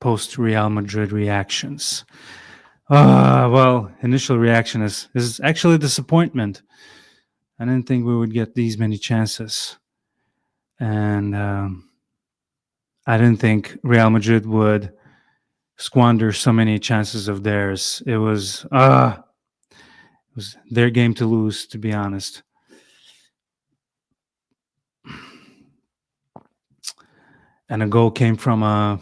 post Real Madrid reactions. Well, initial reaction is actually disappointment. I didn't think we would get these many chances, and I didn't think Real Madrid would squander so many chances of theirs. It was their game to lose, to be honest. And a goal came from a...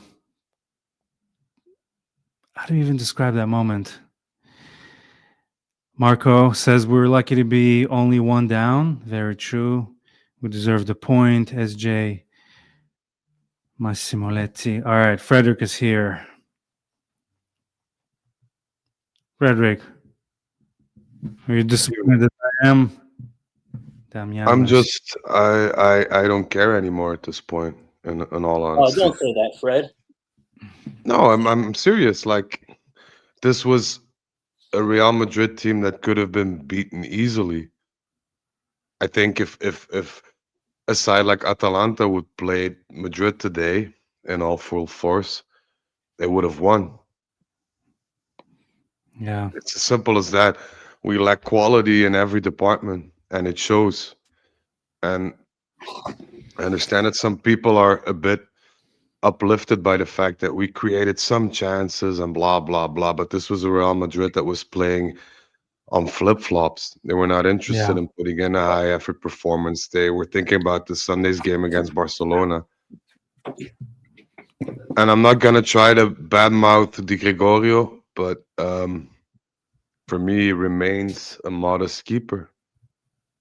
How do you even describe that moment? Marco says we're lucky to be only one down. Very true. We deserve the point. SJ Massimoletti. All right, Frederic is here. Frederic, are you disappointed that I am? Damiano. I'm just I don't care anymore at this point. In all honesty. Oh, don't say that, Fred. No, I'm serious. Like, this was a Real Madrid team that could have been beaten easily. I think if a side like Atalanta would play Madrid today in all full force, they would have won. Yeah. It's as simple as that. We lack quality in every department, and it shows. And I understand that some people are a bit uplifted by the fact that we created some chances and blah, blah, blah. But this was a Real Madrid that was playing on flip-flops. They were not interested in putting in a high-effort performance. They were thinking about the Sunday's game against Barcelona. And I'm not going to try to badmouth Di Gregorio, but for me, he remains a modest keeper,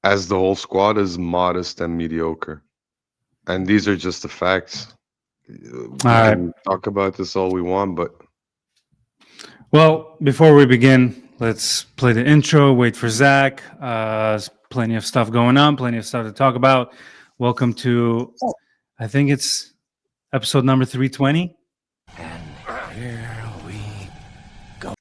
as the whole squad is modest and mediocre. And these are just the facts. We can talk about this all we want, but... Well, before we begin, let's play the intro, wait for Zach. There's plenty of stuff going on, plenty of stuff to talk about. Welcome to, I think it's episode number 320. And here we go.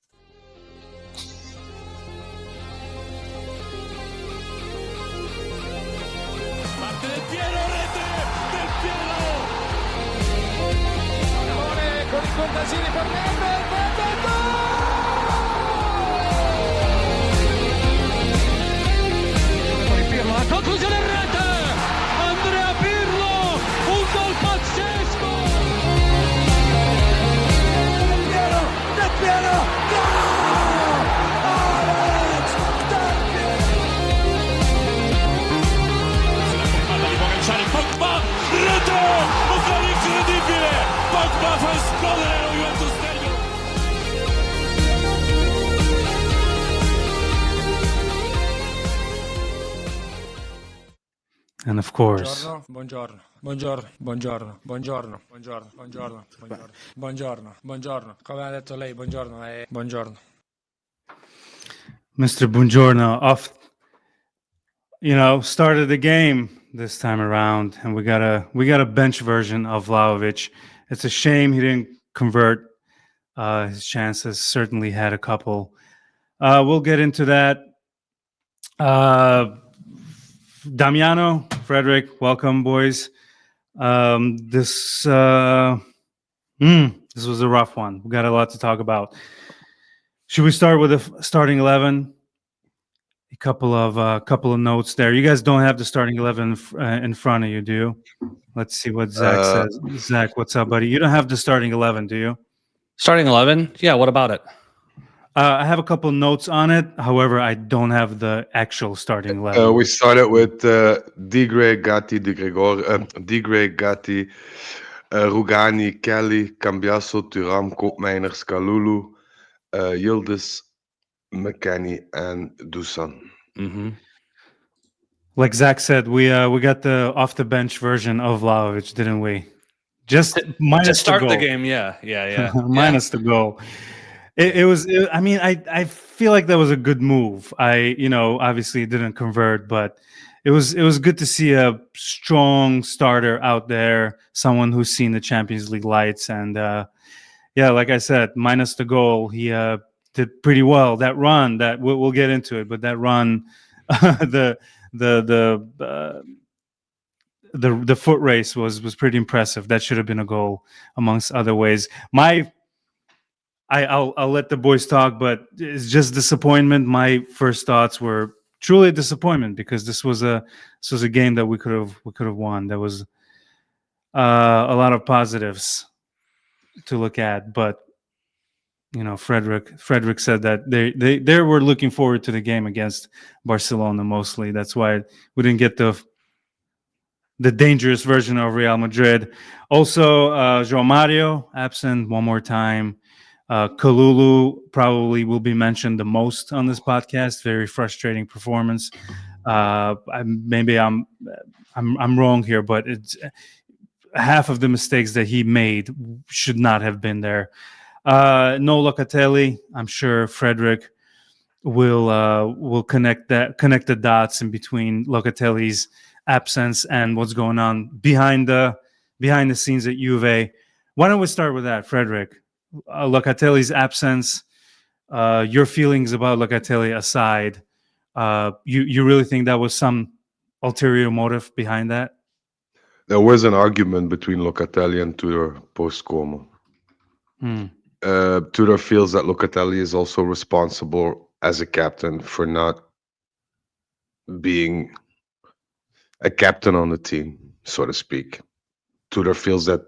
And of course, Buongiorno. Come ha detto lei, buongiorno, buongiorno. Mr. Buongiorno off, started the game this time around, and we got a bench version of Vlahović. It's a shame he didn't convert. His chances certainly had a couple. We'll get into that. Damiano, Frederic, welcome, boys. This was a rough one. We got a lot to talk about. Should we start with the starting 11? A couple of notes there. You guys don't have the starting 11 in front of you, do you? Let's see what Zach says. Zach, what's up, buddy? You don't have the starting 11, do you? Starting 11? Yeah, what about it? I have a couple notes on it. However, I don't have the actual starting 11. We started with Digre, Gatti, Digre, Gatti, Rugani, Kelly, Cambiasso, Thuram, Koopmeiners, Kaulu, Yildiz, McKennie, and Dusan. Mm-hmm. Like Zach said, we got the off the bench version of Vlahović, didn't we? Just minus to start the the goal. game, yeah. Minus the goal. I feel like that was a good move. Obviously it didn't convert, but it was good to see a strong starter out there, someone who's seen the Champions League lights, and like I said, minus the goal, he did pretty well. That run, that we'll get into it, but that run, the foot race was pretty impressive. That should have been a goal, amongst other ways. I'll let the boys talk, but it's just disappointment. My first thoughts were truly disappointment because this was a game that we could have won. There was a lot of positives to look at, but Frederic said that they were looking forward to the game against Barcelona mostly. That's why we didn't get the dangerous version of Real Madrid. Also, João Mario absent one more time. Kaulu probably will be mentioned the most on this podcast. Very frustrating performance. Maybe I'm wrong here, but it's half of the mistakes that he made should not have been there. No Locatelli. I'm sure Frederic will connect the dots in between Locatelli's absence and what's going on behind the scenes at Juve. Why don't we start with that, Frederic? Locatelli's absence, your feelings about Locatelli aside, you really think that was some ulterior motive behind that? There was an argument between Locatelli and Tudor post-Como. Tudor feels that Locatelli is also responsible as a captain for not being a captain on the team, so to speak. Tudor feels that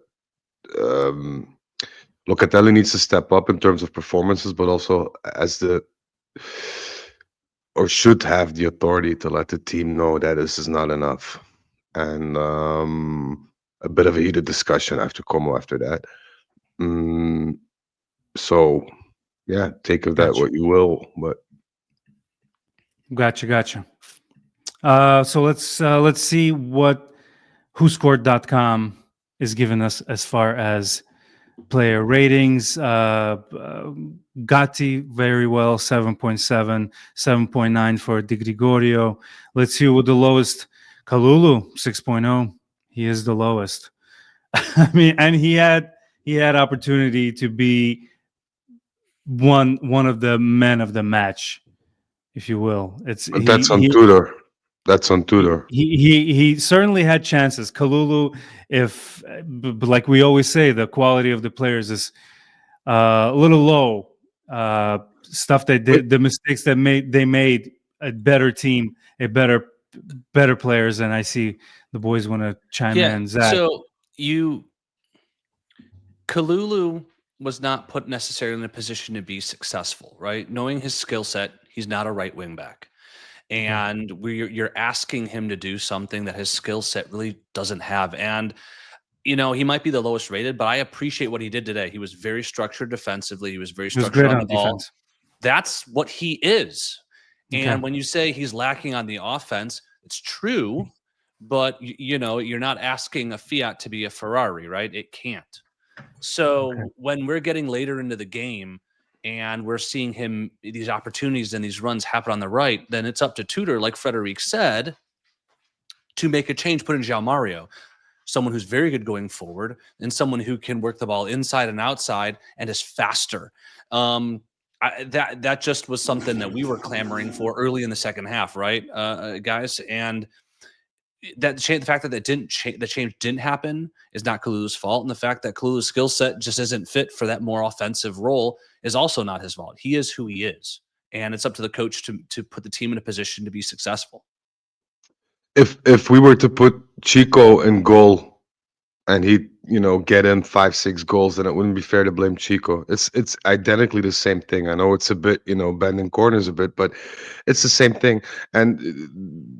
Locatelli needs to step up in terms of performances, but also should have the authority to let the team know that this is not enough. And a bit of a heated discussion after Como after that. So, yeah, take of that what you will. But Gotcha. So let's see what WhoScored.com is giving us as far as player ratings. Gatti very well, 7.7, 7.9 for Di Gregorio. Let's see what the lowest. Kaulu 6.0. He is the lowest. I mean, and he had opportunity to be one of the men of the match, if you will. That's on Tudor. That's on Tudor. He certainly had chances. Kaulu, but like we always say, the quality of the players is a little low. Stuff they did, the mistakes that they made a better team, a better players, and I see the boys want to chime in. Zach. So Kaulu was not put necessarily in a position to be successful, right? Knowing his skill set, he's not a right wing back. And you're asking him to do something that his skill set really doesn't have. And, he might be the lowest rated, but I appreciate what he did today. He was very structured defensively. He was very structured on the ball. Defense. That's what he is. Okay. And when you say he's lacking on the offense, it's true, but, you're not asking a Fiat to be a Ferrari, right? It can't. So when we're getting later into the game, and we're seeing these opportunities and these runs happen on the right, then it's up to Tudor, like Frederic said, to make a change, put in João Mario, someone who's very good going forward and someone who can work the ball inside and outside and is faster. That just was something that we were clamoring for early in the second half, right, guys? And the fact that the change didn't happen is not Kalulu's fault, and the fact that Kalulu's skill set just isn't fit for that more offensive role is also not his fault. He is who he is, and it's up to the coach to put the team in a position to be successful. If we were to put Chico in goal and he get in 5-6 goals, then it wouldn't be fair to blame Chico. It's identically the same thing. I know it's a bit bending corners a bit, but it's the same thing. And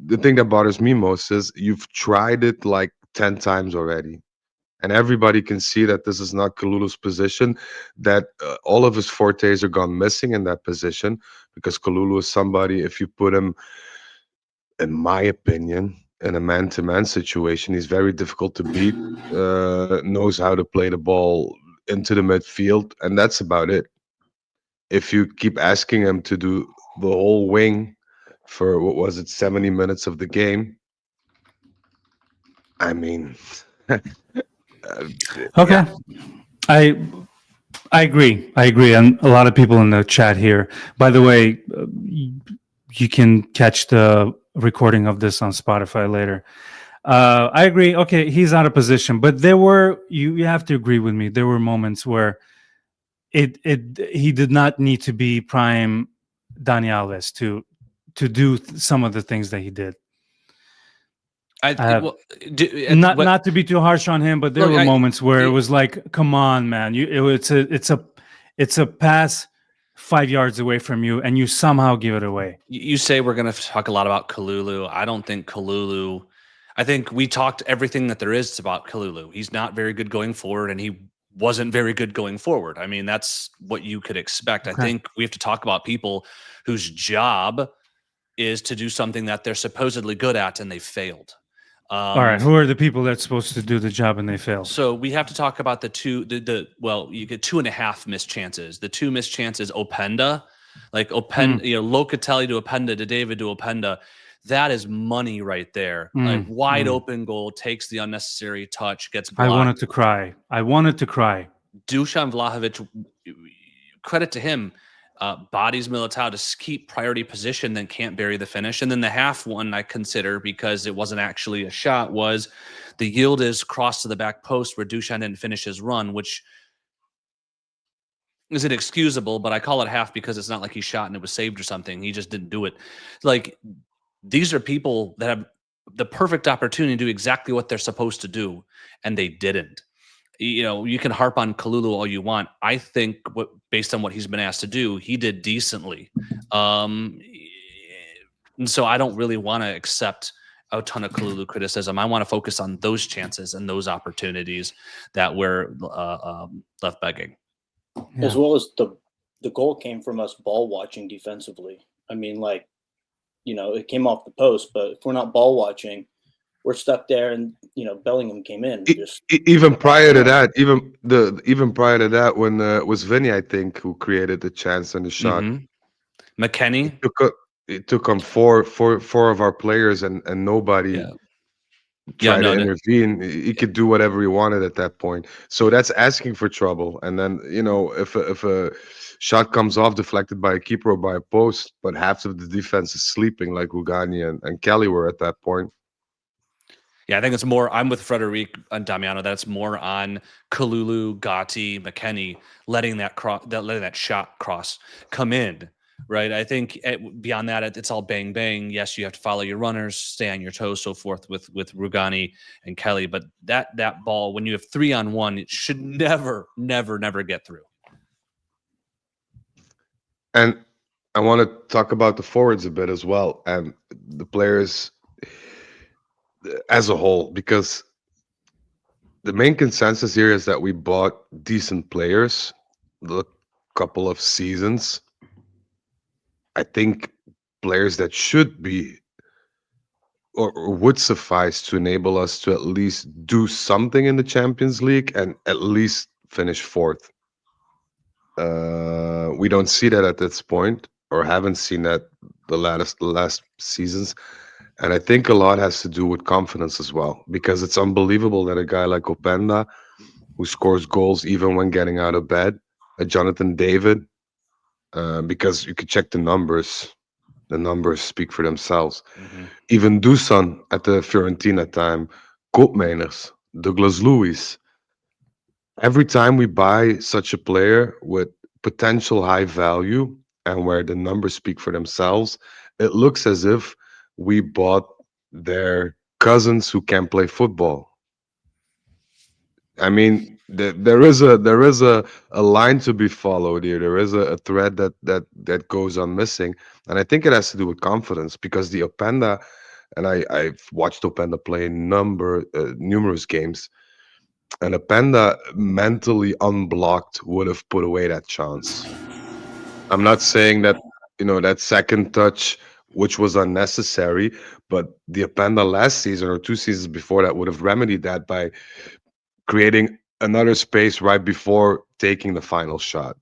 the thing that bothers me most is you've tried it like 10 times already, and everybody can see that this is not Kalulu's position, that all of his fortes are gone missing in that position, because Kalulu is somebody, if you put him, in my opinion, in a man-to-man situation, he's very difficult to beat, knows how to play the ball into the midfield, and that's about it. If you keep asking him to do the whole wing for, 70 minutes of the game, I mean... Okay. Yeah. I agree. And a lot of people in the chat here. By the way, you can catch the recording of this on Spotify later. I agree. Okay, he's out of position, but there were you have to agree with me. There were moments where he did not need to be prime Dani Alves to do some of the things that he did. I have- well, Not to be too harsh on him, but there Look, were moments where it was like, come on, man, it's a pass 5 yards away from you, and you somehow give it away. you say we're going to talk a lot about Kaulu. I don't think Kaulu. I think we talked everything that there is about Kaulu. He's not very good going forward, and he wasn't very good going forward. I mean, that's what you could expect. Okay. I think we have to talk about people whose job is to do something that they're supposedly good at, and they failed. All right, who are the people that's supposed to do the job and they fail? So we have to talk about well, you get 2.5 missed chances. The 2 missed chances, Openda, like Locatelli to Openda to David to Openda. That is money right there. Like wide open goal, takes the unnecessary touch, gets blocked. I wanted to cry. Dusan Vlahović, credit to him, bodies Militao to keep priority position, then can't bury the finish. And then the half one I consider, because it wasn't actually a shot, was the Yildiz cross to the back post where Dusan didn't finish his run, which is inexcusable, but I call it half because it's not like he shot and it was saved or something. He just didn't do it. Like, these are people that have the perfect opportunity to do exactly what they're supposed to do, and they didn't. You know, you can harp on Kaulu all you want. I think based on what he's been asked to do, he did decently. And so I don't really want to accept a ton of Kaulu criticism. I want to focus on those chances and those opportunities that were left begging. Yeah. As well as the goal came from us ball watching defensively. I mean, like, you know, it came off the post, but if we're not ball watching, we're stuck there, and Bellingham came in. Even prior to that, when it was Vinny, I think, who created the chance and the shot. McKennie it took on four of our players, and nobody tried to intervene. He could do whatever he wanted at that point. So that's asking for trouble. And then if a shot comes off deflected by a keeper or by a post, but half of the defense is sleeping, like Rugani and Kelly were at that point. Yeah, I think it's more. I'm with Frederic and Damiano. That's more on Kaulu, Gatti, McKennie letting that shot cross come in, right? I think beyond that, it's all bang bang. Yes, you have to follow your runners, stay on your toes, so forth with Rugani and Kelly. But that ball, when you have 3-on-1, it should never get through. And I want to talk about the forwards a bit as well, and the players as a whole, because the main consensus here is that we bought decent players the couple of seasons. I think players that should be or would suffice to enable us to at least do something in the Champions League and at least finish fourth. We don't see that at this point, or haven't seen that the last seasons. And I think a lot has to do with confidence as well, because it's unbelievable that a guy like Openda, who scores goals even when getting out of bed, a Jonathan David, because you could check the numbers speak for themselves. Even Dusan at the Fiorentina time, Koopmeiners, Douglas Luiz. Every time we buy such a player with potential high value and where the numbers speak for themselves, it looks as if we bought their cousins who can play football. I mean, there is a line to be followed here. There is a thread that goes on missing, and I think it has to do with confidence, because the Openda, and I've watched Openda play numerous games, and Openda mentally unblocked would have put away that chance. I'm not saying that that second touch, which was unnecessary, but the Openda last season or 2 seasons before that would have remedied that by creating another space right before taking the final shot.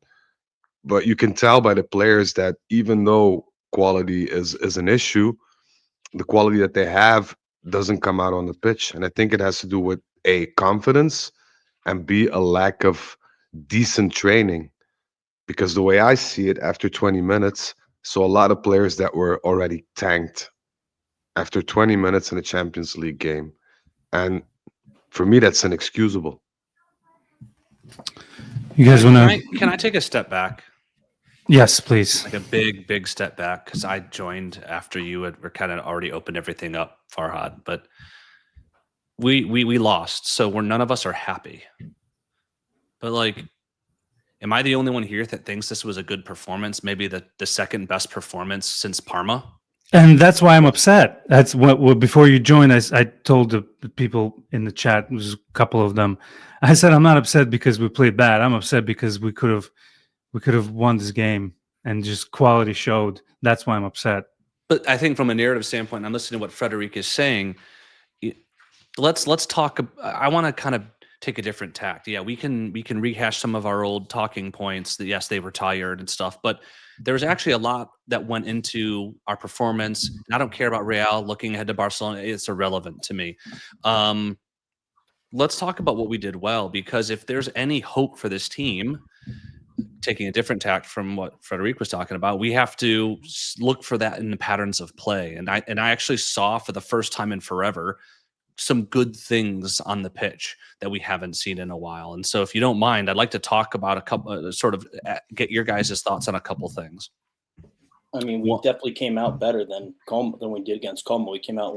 But you can tell by the players that even though quality is an issue, the quality that they have doesn't come out on the pitch. And I think it has to do with A, confidence, and B, a lack of decent training. Because the way I see it, after 20 minutes, so a lot of players that were already tanked after 20 minutes in a Champions League game. And for me, that's inexcusable. You guys want Can I take a step back? Yes, please. Like a big step back, because I joined after you were kind of already opened everything up, Farhad. But we lost, so none of us are happy. But like, am I the only one here that thinks this was a good performance? Maybe the second best performance since Parma? And that's why I'm upset. That's what before you joined, I told the people in the chat, there was a couple of them. I said, I'm not upset because we played bad. I'm upset because we could have won this game and just quality showed. That's why I'm upset. But I think from a narrative standpoint, I'm listening to what Frederic is saying. Let's talk. I want to kind of take a different tact. Yeah, we can rehash some of our old talking points. That yes, they were tired and stuff, but there was actually a lot that went into our performance. And I don't care about Real looking ahead to Barcelona; it's irrelevant to me. Let's talk about what we did well, because if there's any hope for this team, taking a different tact from what Frederic was talking about, we have to look for that in the patterns of play. And I actually saw for the first time in forever some good things on the pitch that we haven't seen in a while. And so if you don't mind, I'd like to talk about a couple, get your guys' thoughts on a couple things. I mean, we definitely came out better than we did against Como. We came out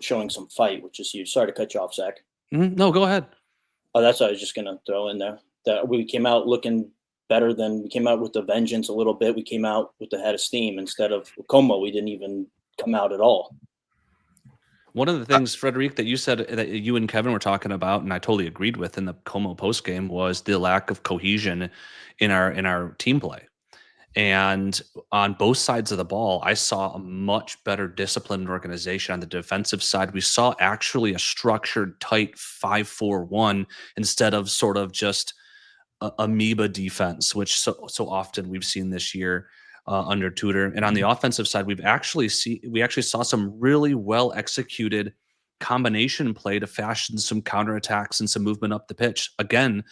showing some fight, which is huge. Sorry to cut you off, Zach. No, go ahead. Oh, that's what I was just going to throw in there. That we came out looking better than we came out with the vengeance a little bit. We came out with the head of steam instead of Como. We didn't even come out at all. One of the things, Frederic, that you said that you and Kevin were talking about, and I totally agreed with in the Como post game, was the lack of cohesion in our team play. And on both sides of the ball, I saw a much better disciplined organization. On the defensive side, we saw actually a structured, tight 5-4-1 instead of sort of just amoeba defense, which so often we've seen this year under Tudor. And on the offensive side, we actually saw some really well executed combination play to fashion some counterattacks and some movement up the pitch. Again,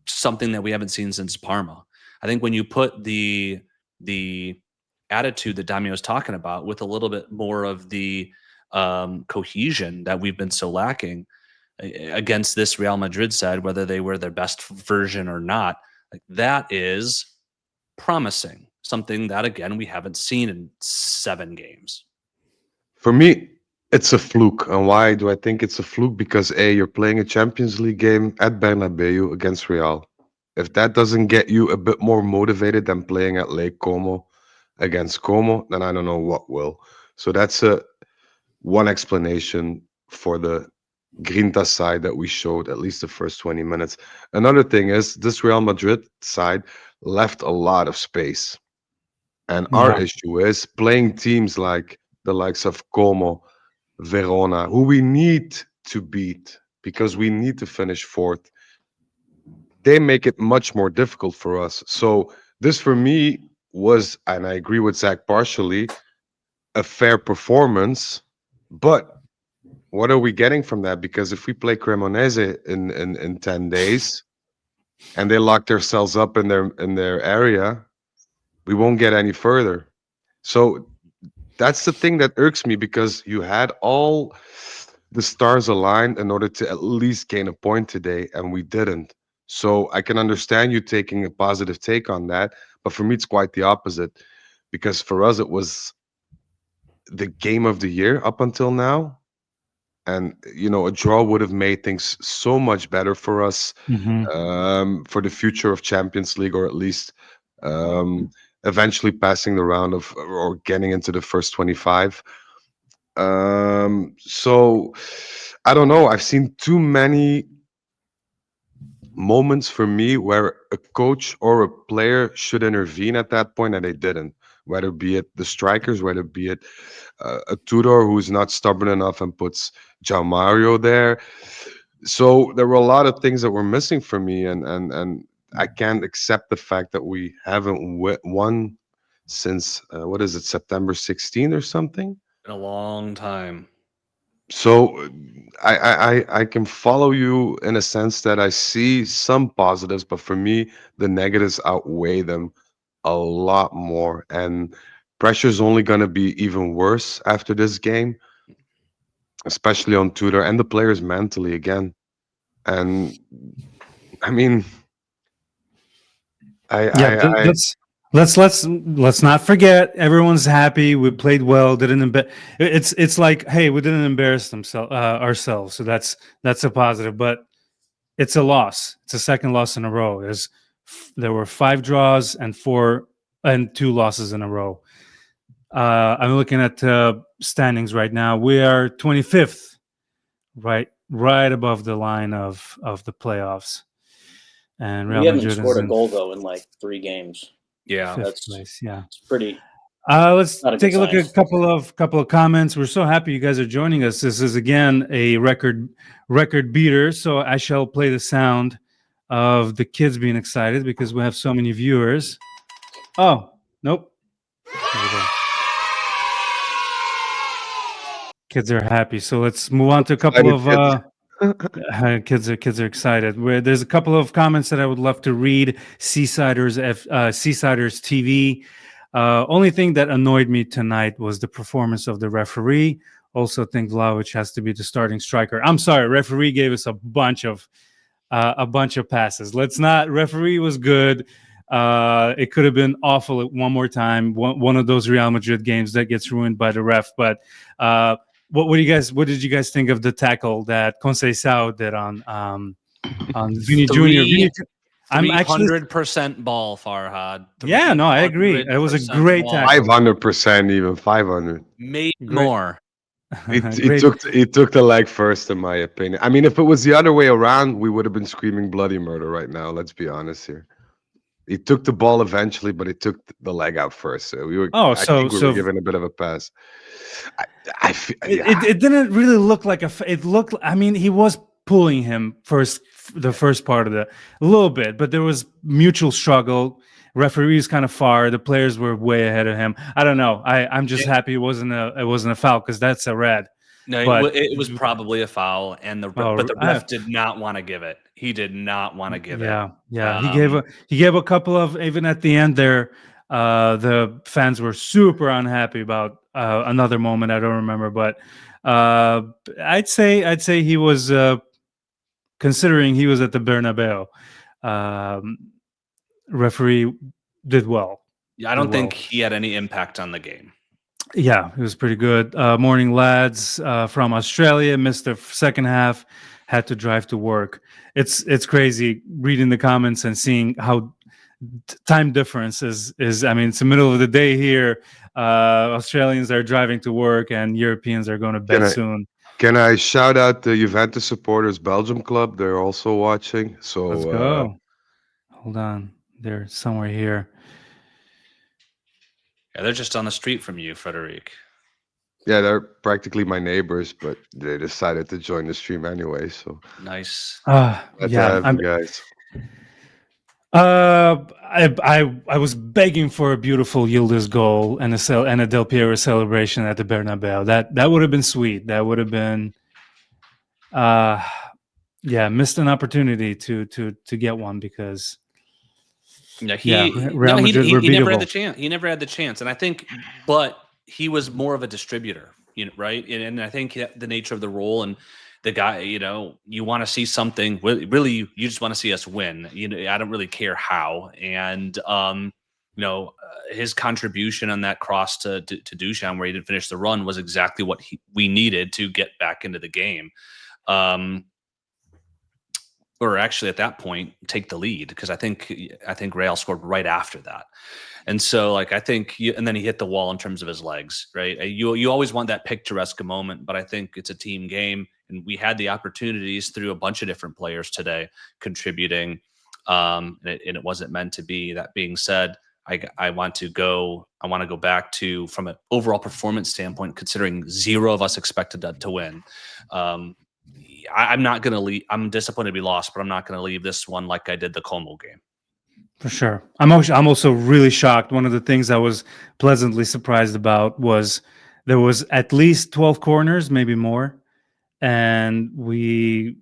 something that we haven't seen since Parma. I think when you put the attitude that Damiano is talking about with a little bit more of the cohesion that we've been so lacking against this Real Madrid side, whether they were their best version or not, like that is promising. Something that, again, we haven't seen in 7 games. For me, it's a fluke. And why do I think it's a fluke? Because A, you're playing a Champions League game at Bernabeu against Real. If that doesn't get you a bit more motivated than playing at Lake Como against Como, then I don't know what will. So that's one explanation for the Grinta side that we showed at least the first 20 minutes. Another thing is this Real Madrid side left a lot of space. And our issue is playing teams like the likes of Como, Verona, who we need to beat because we need to finish 4th. They make it much more difficult for us. So this for me was, and I agree with Zach partially, a fair performance. But what are we getting from that? Because if we play Cremonese in 10 days and they lock themselves up in their area, we won't get any further. So that's the thing that irks me, because you had all the stars aligned in order to at least gain a point today, and we didn't. So I can understand you taking a positive take on that, but for me, it's quite the opposite, because for us, it was the game of the year up until now. And, a draw would have made things so much better for us for the future of Champions League, or at least eventually passing the round of or getting into the first 25. So I don't know. I've seen too many moments for me where a coach or a player should intervene at that point, and they didn't. Whether be it the strikers, whether be it a Tudor who's not stubborn enough and puts João Mario there. So there were a lot of things that were missing for me, and I can't accept the fact that we haven't won since what is it, September 16 or something? In a long time. So I can follow you in a sense that I see some positives, but for me the negatives outweigh them a lot more, and pressure's only going to be even worse after this game. especially on Twitter, and the players mentally again. And I mean, Yeah, I let's not forget. Everyone's happy. We played well. It's like, hey, we didn't embarrass ourselves, so that's a positive. But it's a loss. It's a second loss in a row. There were 5 draws and 2 losses in a row. I'm looking at standings right now. We are 25th, right above the line of the playoffs. And Real We haven't Madrid scored is a in goal though in like 3 games. Yeah. fifth That's place. Yeah. it's pretty. Let's Not a take good a look sign. at a couple of comments. We're so happy you guys are joining us. This is again a record beater. So I shall play the sound of the kids being excited because we have so many viewers. Oh, nope. There we go. Kids are happy. So let's move on to a couple of kids are excited. There's a couple of comments that I would love to read. Seasiders TV. Only thing that annoyed me tonight was the performance of the referee. Also think Vlahović has to be the starting striker. I'm sorry, referee gave us a bunch of passes. Referee was good. It could have been awful one more time. One of those Real Madrid games that gets ruined by the ref. But what did you guys think of the tackle that Conceição did on Vini Jr.? I'm actually 300% ball, Farhad. Yeah, no, I agree. It was a great tackle. 500%, even 500. Maybe Great. more. He took the leg first, in my opinion. I mean, if it was the other way around, we would have been screaming bloody murder right now. Let's be honest here. He took the ball eventually, but he took the leg out first. So I think we were given a bit of a pass. It didn't really look like it looked. I mean, he was pulling him the first part of a little bit, but there was mutual struggle. Referee's kind of far. The players were way ahead of him. I don't know. I'm just happy it wasn't a foul because that's a red. No, but it was probably a foul, and the ref did not want to give it. He did not want to give it. Yeah. He gave a couple of, even at the end there. The fans were super unhappy about another moment. I don't remember, but I'd say he was considering he was at the Bernabeu. Referee did well. Yeah, I don't think he had any impact on the game. Yeah, it was pretty good. Morning, lads from Australia. Missed the second half. Had to drive to work. It's crazy reading the comments and seeing how time difference is. I mean, it's the middle of the day here. Australians are driving to work, and Europeans are going to bed soon. Can I shout out the Juventus supporters Belgium club? They're also watching. So let's go. Hold on, they're somewhere here. Yeah, they're just on the street from you, Frederic. Yeah, they're practically my neighbors, but they decided to join the stream anyway. So nice. Guys. I was begging for a beautiful Yildiz goal and a Del Piero celebration at the Bernabeu. That would have been sweet. That would have been, missed an opportunity to get one because. Yeah, he never had the chance. He never had the chance, and I think, but he was more of a distributor, right? And I think the nature of the role and the guy, you want to see something. Really, you just want to see us win. I don't really care how. And his contribution on that cross to Duchamp, where he didn't finish the run, was exactly what we needed to get back into the game. Or actually, at that point, take the lead, because I think Real scored right after that, and so I think, and then he hit the wall in terms of his legs. Right, you always want that picturesque moment, but I think it's a team game, and we had the opportunities through a bunch of different players today contributing, and it wasn't meant to be. That being said, I want to go back to, from an overall performance standpoint, considering 0 of us expected to win. I'm not going to leave. I'm disappointed to be lost, but I'm not going to leave this one like I did the Como game. For sure. I'm also really shocked. One of the things I was pleasantly surprised about was there was at least 12 corners, maybe more, and we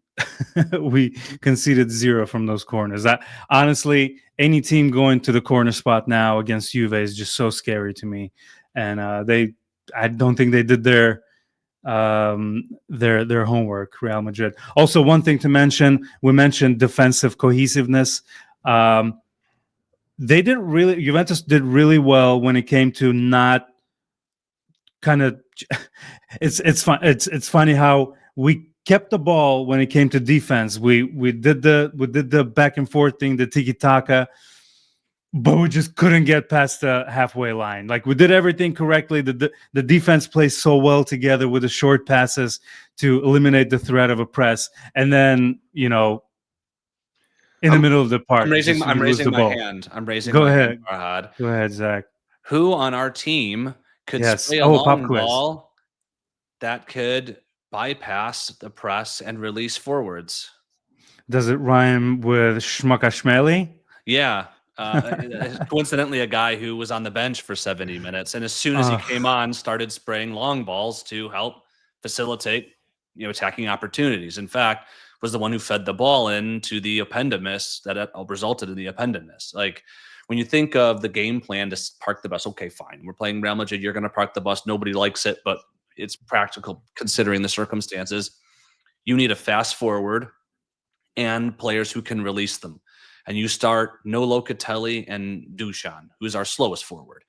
conceded 0 from those corners. That, honestly, any team going to the corner spot now against Juve is just so scary to me. And I don't think they did their their homework. Real Madrid. Also, one thing to mention: we mentioned defensive cohesiveness. Juventus did really well when it came to not kind of. It's fun. It's funny how we kept the ball when it came to defense. We did the back and forth thing, the tiki taka, but we just couldn't get past the halfway line. Like, we did everything correctly. The defense plays so well together with the short passes to eliminate the threat of a press, and then in the middle of the park, I'm raising you lose the my ball. hand. I'm raising Go my ahead. hand, Farhad. Go ahead, Zach. Who on our team could Yes. spray a Oh, pop long quiz. ball that could bypass the press and release forwards? Does it rhyme with Shmakashmeli? Yeah. Coincidentally, a guy who was on the bench for 70 minutes, and as soon as he came on, started spraying long balls to help facilitate, attacking opportunities. In fact, was the one who fed the ball into the Openda miss that resulted in the Openda miss. Like, when you think of the game plan to park the bus, okay, fine, we're playing Real Madrid, you're going to park the bus. Nobody likes it, but it's practical considering the circumstances. You need a fast forward and players who can release them. And you start no Locatelli and Dusan, who's our slowest forward.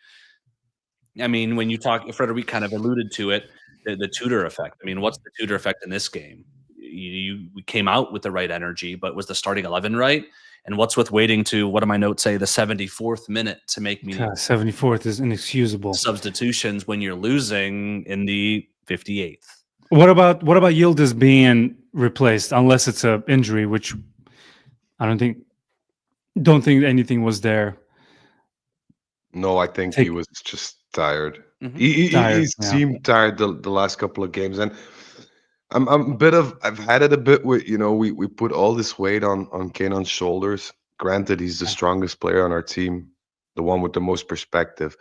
I mean, when you talk, Frederic kind of alluded to it, the Tudor effect. I mean, what's the Tudor effect in this game? We came out with the right energy, but was the starting 11 right? And what's with waiting to, what do my notes say, the 74th minute to make me 74th is inexcusable. substitutions when you're losing in the 58th? What about Yildiz being replaced, unless it's an injury, which I don't think anything was there. No, I think he was just tired. Mhm. He seemed tired the last couple of games, and I've had it a bit with, we put all this weight on Kenan's shoulders. Granted, he's the strongest player on our team, the one with the most perspective,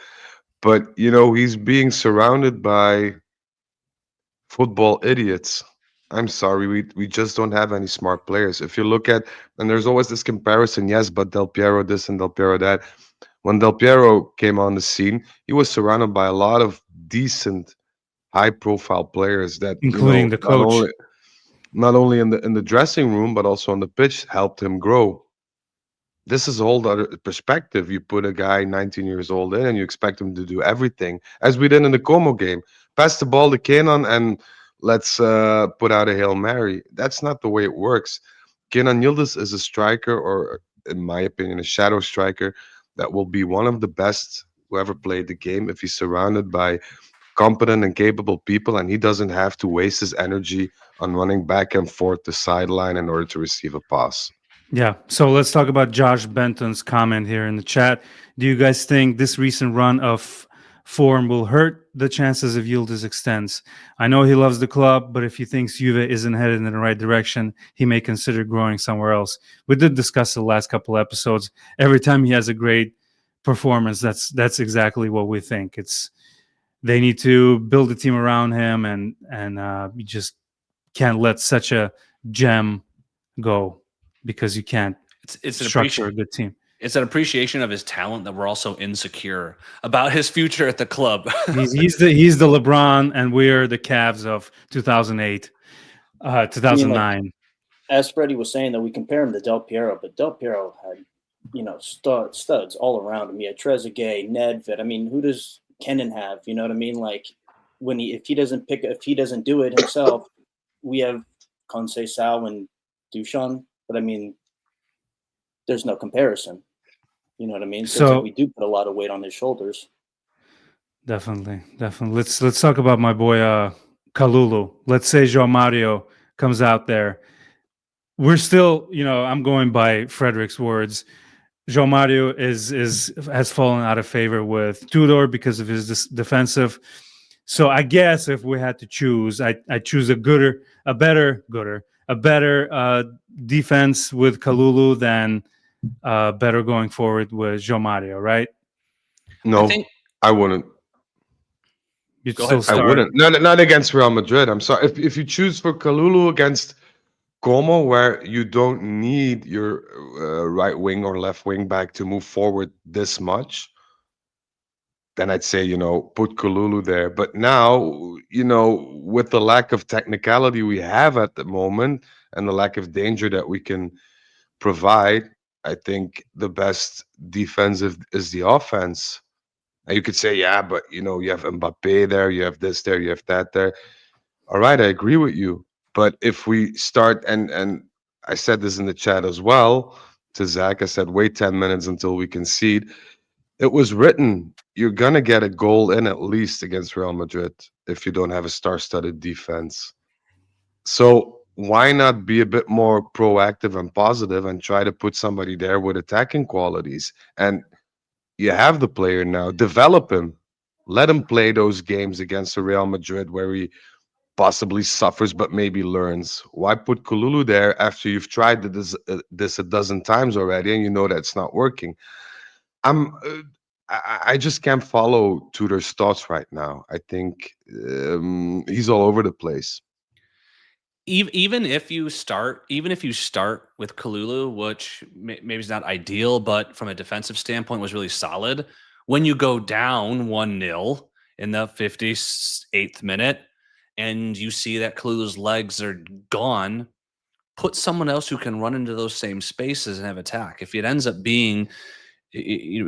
but he's being surrounded by football idiots. I'm sorry, we just don't have any smart players. If you look at, and there's always this comparison, yes, but Del Piero this and Del Piero that. When Del Piero came on the scene, he was surrounded by a lot of decent, high-profile players that, including the coach, not only in the dressing room but also on the pitch, helped him grow. This is a whole other perspective. You put a guy 19 years old in, and you expect him to do everything, as we did in the Como game. Pass the ball to Kenan and let's put out a Hail Mary. That's not the way it works. Kenan Yildiz is a striker, or in my opinion, a shadow striker, that will be one of the best who ever played the game if he's surrounded by competent and capable people, and he doesn't have to waste his energy on running back and forth the sideline in order to receive a pass. Yeah. So let's talk about Josh Benton's comment here in the chat. Do you guys think this recent run of form will hurt the chances of Yildiz extends? I know he loves the club, but if he thinks Juve isn't headed in the right direction, he may consider growing somewhere else. We did discuss the last couple episodes. Every time he has a great performance, that's exactly what we think. They need to build a team around him, and you just can't let such a gem go, because you can't it's structure a good team. It's an appreciation of his talent that we're also insecure about his future at the club. he's the LeBron, and we're the Cavs of 2008, 2009. As Freddie was saying, that we compare him to Del Piero, but Del Piero had, studs all around him. He had Trezeguet, Nedved. I mean, who does Kenan have? You know what I mean? Like, if he doesn't do it himself, we have Conceição and Dusan. But I mean, there's no comparison. You know what I mean? So we do put a lot of weight on his shoulders. Definitely. Let's talk about my boy Kaulu. Let's say João Mario comes out there. We're still, I'm going by Frederic's words. João Mario has fallen out of favor with Tudor because of his defensive. So I guess if we had to choose, I choose a better defense with Kalulu than better going forward with João Mario, right? No, I wouldn't. I wouldn't. Not against Real Madrid. I'm sorry. If you choose for Kalulu against Como, where you don't need your right wing or left wing back to move forward this much, then I'd say, put Kalulu there. But now, with the lack of technicality we have at the moment and the lack of danger that we can provide, I think the best defensive is the offense. And you could say, yeah, but you have Mbappe there, you have this there, you have that there. All right, I agree with you. But if we start, and I said this in the chat as well to Zach, I said, wait 10 minutes until we concede. It was written, you're going to get a goal in at least against Real Madrid if you don't have a star-studded defense. So why not be a bit more proactive and positive and try to put somebody there with attacking qualities? And you have the player now, develop him. Let him play those games against the Real Madrid where he possibly suffers but maybe learns. Why put Kalulu there after you've tried this a dozen times already and you know that's not working? I just can't follow Tudor's thoughts right now. I think he's all over the place. Even if you start with Kalulu, which maybe is not ideal, but from a defensive standpoint was really solid. When you go down 1-0 in the 58th minute, and you see that Kalulu's legs are gone, put someone else who can run into those same spaces and have attack. If it ends up being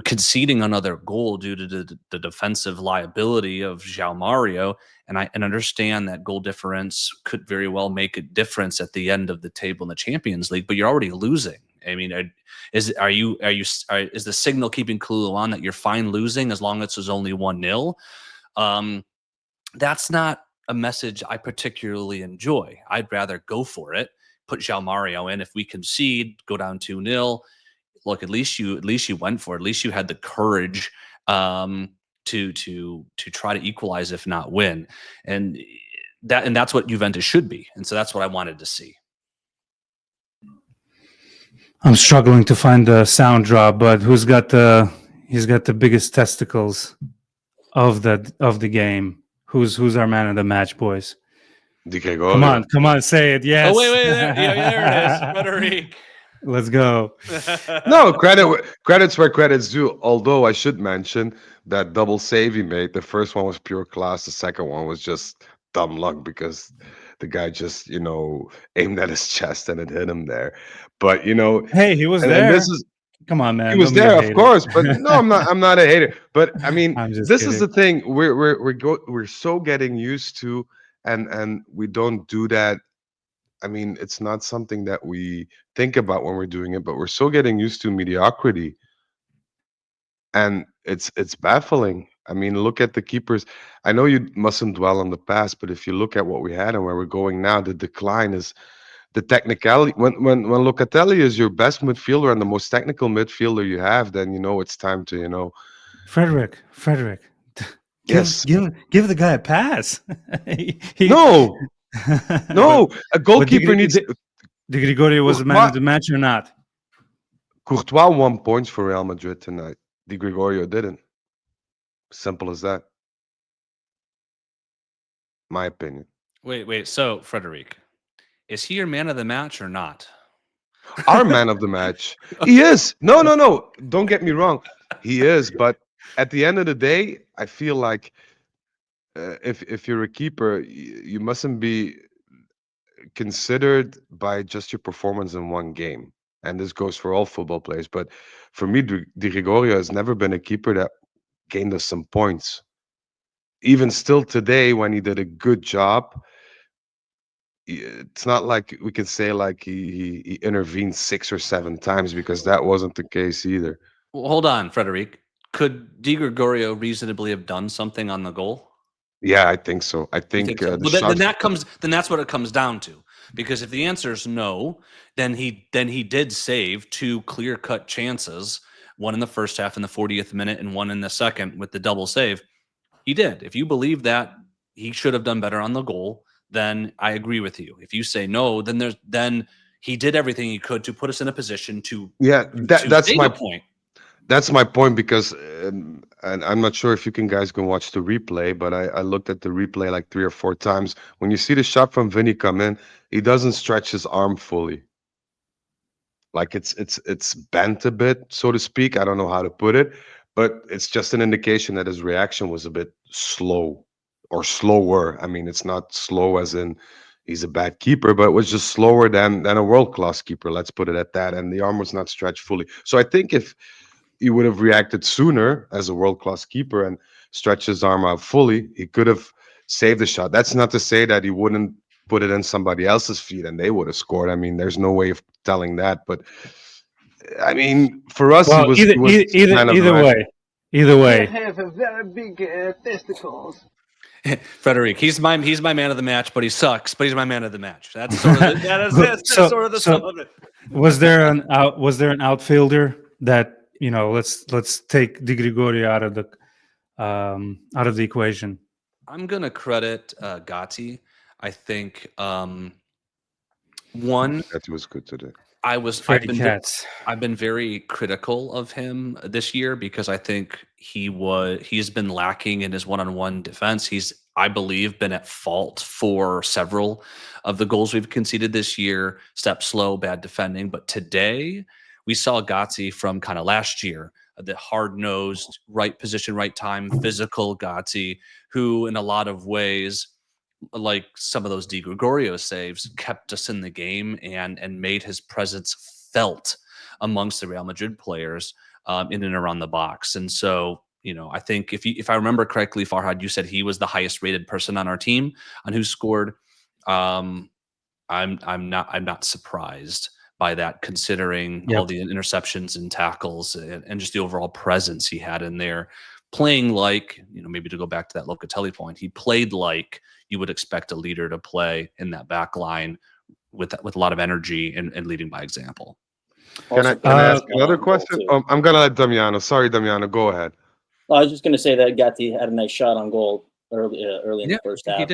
conceding another goal due to the defensive liability of João Mario, and I understand that goal difference could very well make a difference at the end of the table in the Champions League, but you're already losing. I mean, is the signal keeping Kalulu on that you're fine losing as long as it's only 1-0? That's not a message I particularly enjoy. I'd rather go for it, put João Mario in. If we concede, go down 2-0. Look, at least you went for it. At least you had the courage to try to equalize, if not win, and that's what Juventus should be. And so that's what I wanted to see. I'm struggling to find the sound drop, but he's got the biggest testicles of the game. Who's our man of the match, boys? Come on, say it. Yes. Oh wait, there it is, Frederic. Let's go. No, credits where credits due. Although I should mention that double save he made. The first one was pure class. The second one was just dumb luck because the guy just aimed at his chest and it hit him there. But hey, he was there. This is, come on, man. He was there, of course. But no, I'm not a hater. But I mean, this is the thing. We're so getting used to, and we don't do that. I mean, it's not something that we think about when we're doing it, but we're so getting used to mediocrity, and it's baffling. I mean, look at the keepers. I know you mustn't dwell on the past, but if you look at what we had and where we're going now, the decline is the technicality. When Locatelli is your best midfielder and the most technical midfielder you have, then it's time to Frederic. Yes, give the guy a pass. No, a goalkeeper needs. The Gregorio was the man of the match or not? Courtois won points for Real Madrid tonight. Di Gregorio didn't. Simple as that. My opinion. Wait. So, Frederic, is he your man of the match or not? Our man of the match. He is. No. Don't get me wrong. He is. But at the end of the day, I feel like if you're a keeper, you mustn't be considered by just your performance in one game. And this goes for all football players. But for me, Di Gregorio has never been a keeper that gained us some points. Even still today, when he did a good job, it's not like we can say like he intervened 6 or 7 times, because that wasn't the case either. Well, hold on, Frederic. Could Di Gregorio reasonably have done something on the goal? Yeah, I think so. I think so? Then that's what it comes down to. Because if the answer is no, then he did save 2 clear-cut chances, one in the first half in the 40th minute and one in the second with the double save. He did. If you believe that he should have done better on the goal, then I agree with you. If you say no, then he did everything he could to put us in a position to that's my point. That's my point, because and I'm not sure if you guys can watch the replay, but I looked at the replay like 3 or 4 times. When you see the shot from Vinny come in, he doesn't stretch his arm fully. Like it's bent a bit, so to speak. I don't know how to put it, but it's just an indication that his reaction was a bit slow or slower. I mean, it's not slow as in he's a bad keeper, but it was just slower than a world-class keeper. Let's put it at that. And the arm was not stretched fully. So I think if he would have reacted sooner as a world-class keeper and stretched his arm out fully, he could have saved the shot. That's not to say that he wouldn't put it in somebody else's feet and they would have scored. I mean, there's no way of telling that. But I mean, for us, Well, he was kind of either way. I have a very big testicles. Frederic, he's my man of the match, but he sucks. But he's my man of the match. That's sort of that's sort of the sum of it. Was there an outfielder that, you know, let's take Di Gregorio out of the equation? I'm gonna credit Gatti. I think That was good today. I've been very critical of him this year because I think he's been lacking in his one-on-one defense. He's, I believe, been at fault for several of the goals we've conceded this year. Step slow, bad defending. But today we saw Gatti from kind of last year, the hard-nosed, right position, right time, physical Gatti, who in a lot of ways, like some of those Di Gregorio saves, kept us in the game and made his presence felt amongst the Real Madrid players in and around the box. And so, you know, I think if I remember correctly, Farhad, you said he was the highest rated person on our team on who scored. I'm not surprised by that, considering all the interceptions and tackles and just the overall presence he had in there. Playing like, you know, maybe to go back to that Locatelli point, he played like you would expect a leader to play in that back line with a lot of energy and leading by example. Can I ask another question? I'm going to let Damiano. Sorry, Damiano. Go ahead. I was just going to say that Gatti had a nice shot on goal early in the first half. He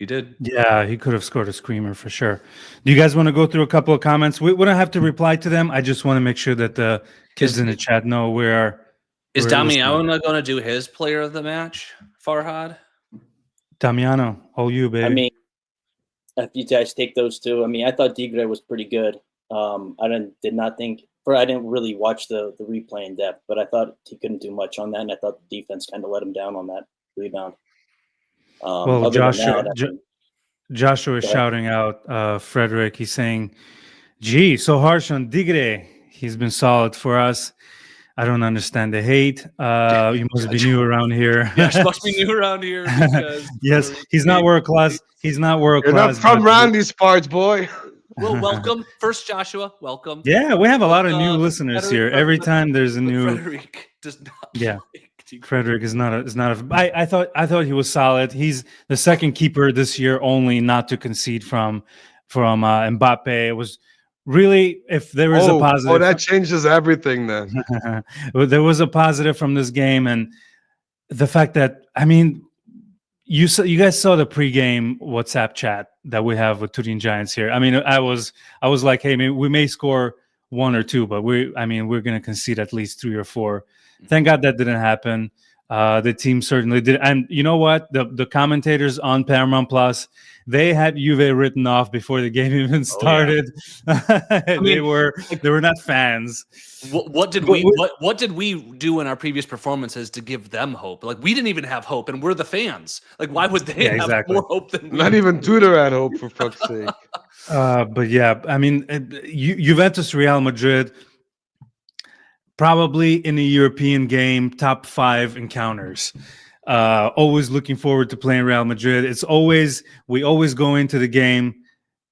did. Yeah, he could have scored a screamer for sure. Do you guys want to go through a couple of comments? We don't have to reply to them. I just want to make sure that the kids in the chat know where. Is Damiano going to do his player of the match, Farhad? Damiano, all you, baby. I mean, if you guys take those two, I mean, I thought Digre was pretty good. I didn't really watch the replay in depth, but I thought he couldn't do much on that, and I thought the defense kind of let him down on that rebound. Well, Joshua is shouting out Frederic. He's saying, "Gee, so harsh on Digre. He's been solid for us. I don't understand the hate. You must be new around here." Yes, must be new around here. Because yes, he's not world class. He's not world class. You're not from around these parts, boy. Well, welcome. First, Joshua, welcome. Yeah, we have a lot of new listeners here. Every time there's a new. Frederic does not. Yeah, Frederic is not a. I thought he was solid. He's the second keeper this year only not to concede from Mbappe. It was. Really, if there is a positive, that changes everything. Then there was a positive from this game, and the fact that, I mean, you guys saw the pregame WhatsApp chat that we have with Turin Giants here. I mean, I was like, hey, maybe we may score 1 or 2, but we're going to concede at least 3 or 4. Thank God that didn't happen. The team certainly did, and you know what? The commentators on Paramount Plus, they had Juve written off before the game even started. They were not fans. What did we do in our previous performances to give them hope? Like, we didn't even have hope, and we're the fans. Like, why would they have more hope than we? Not even Tudor had hope, for fuck's sake. But yeah, I mean, Juventus, Real Madrid, probably in a European game, top 5 encounters. Always looking forward to playing Real Madrid. We always go into the game,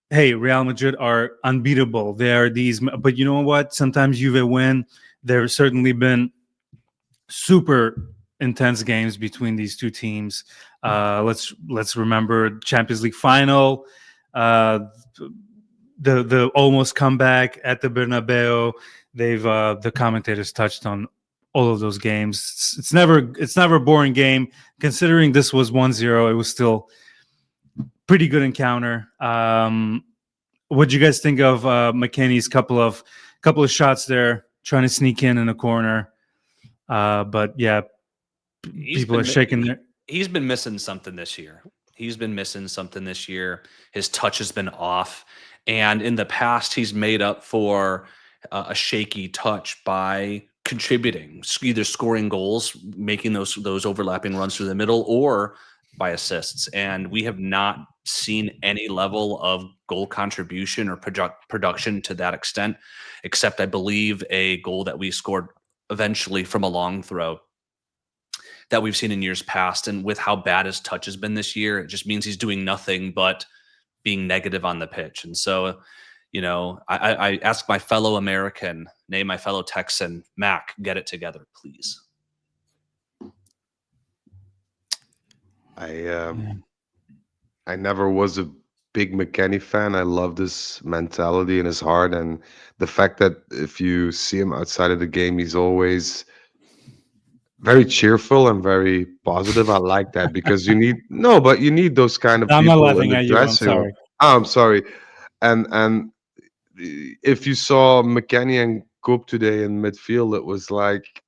hey, Real Madrid are unbeatable. They are these, but you know what? Sometimes Juve win. There's certainly been super intense games between these two teams. Let's remember Champions League final, the almost comeback at the Bernabeu. The commentators touched on all of those games. It's never a boring game. Considering this was 1-0, it was still pretty good encounter. What do you guys think of McKennie's couple of shots there, trying to sneak in a corner? But yeah, people are shaking their. He's been missing something this year. His touch has been off, and in the past, he's made up for a shaky touch by contributing, either scoring goals, making those overlapping runs through the middle, or by assists. And we have not seen any level of goal contribution or production to that extent, except I believe a goal that we scored eventually from a long throw that we've seen in years past. And with how bad his touch has been this year, it just means he's doing nothing but being negative on the pitch. And so, you know, I ask my fellow American, name my fellow Texan, Mac, get it together, please. I never was a big McKennie fan. I love this mentality in his heart, and the fact that if you see him outside of the game, he's always very cheerful and very positive. I like that because you need but you need those kind of I'm not people in laughing the at you. I'm dressing room. sorry. Oh, I'm sorry. And if you saw McKennie and Koop today in midfield, it was like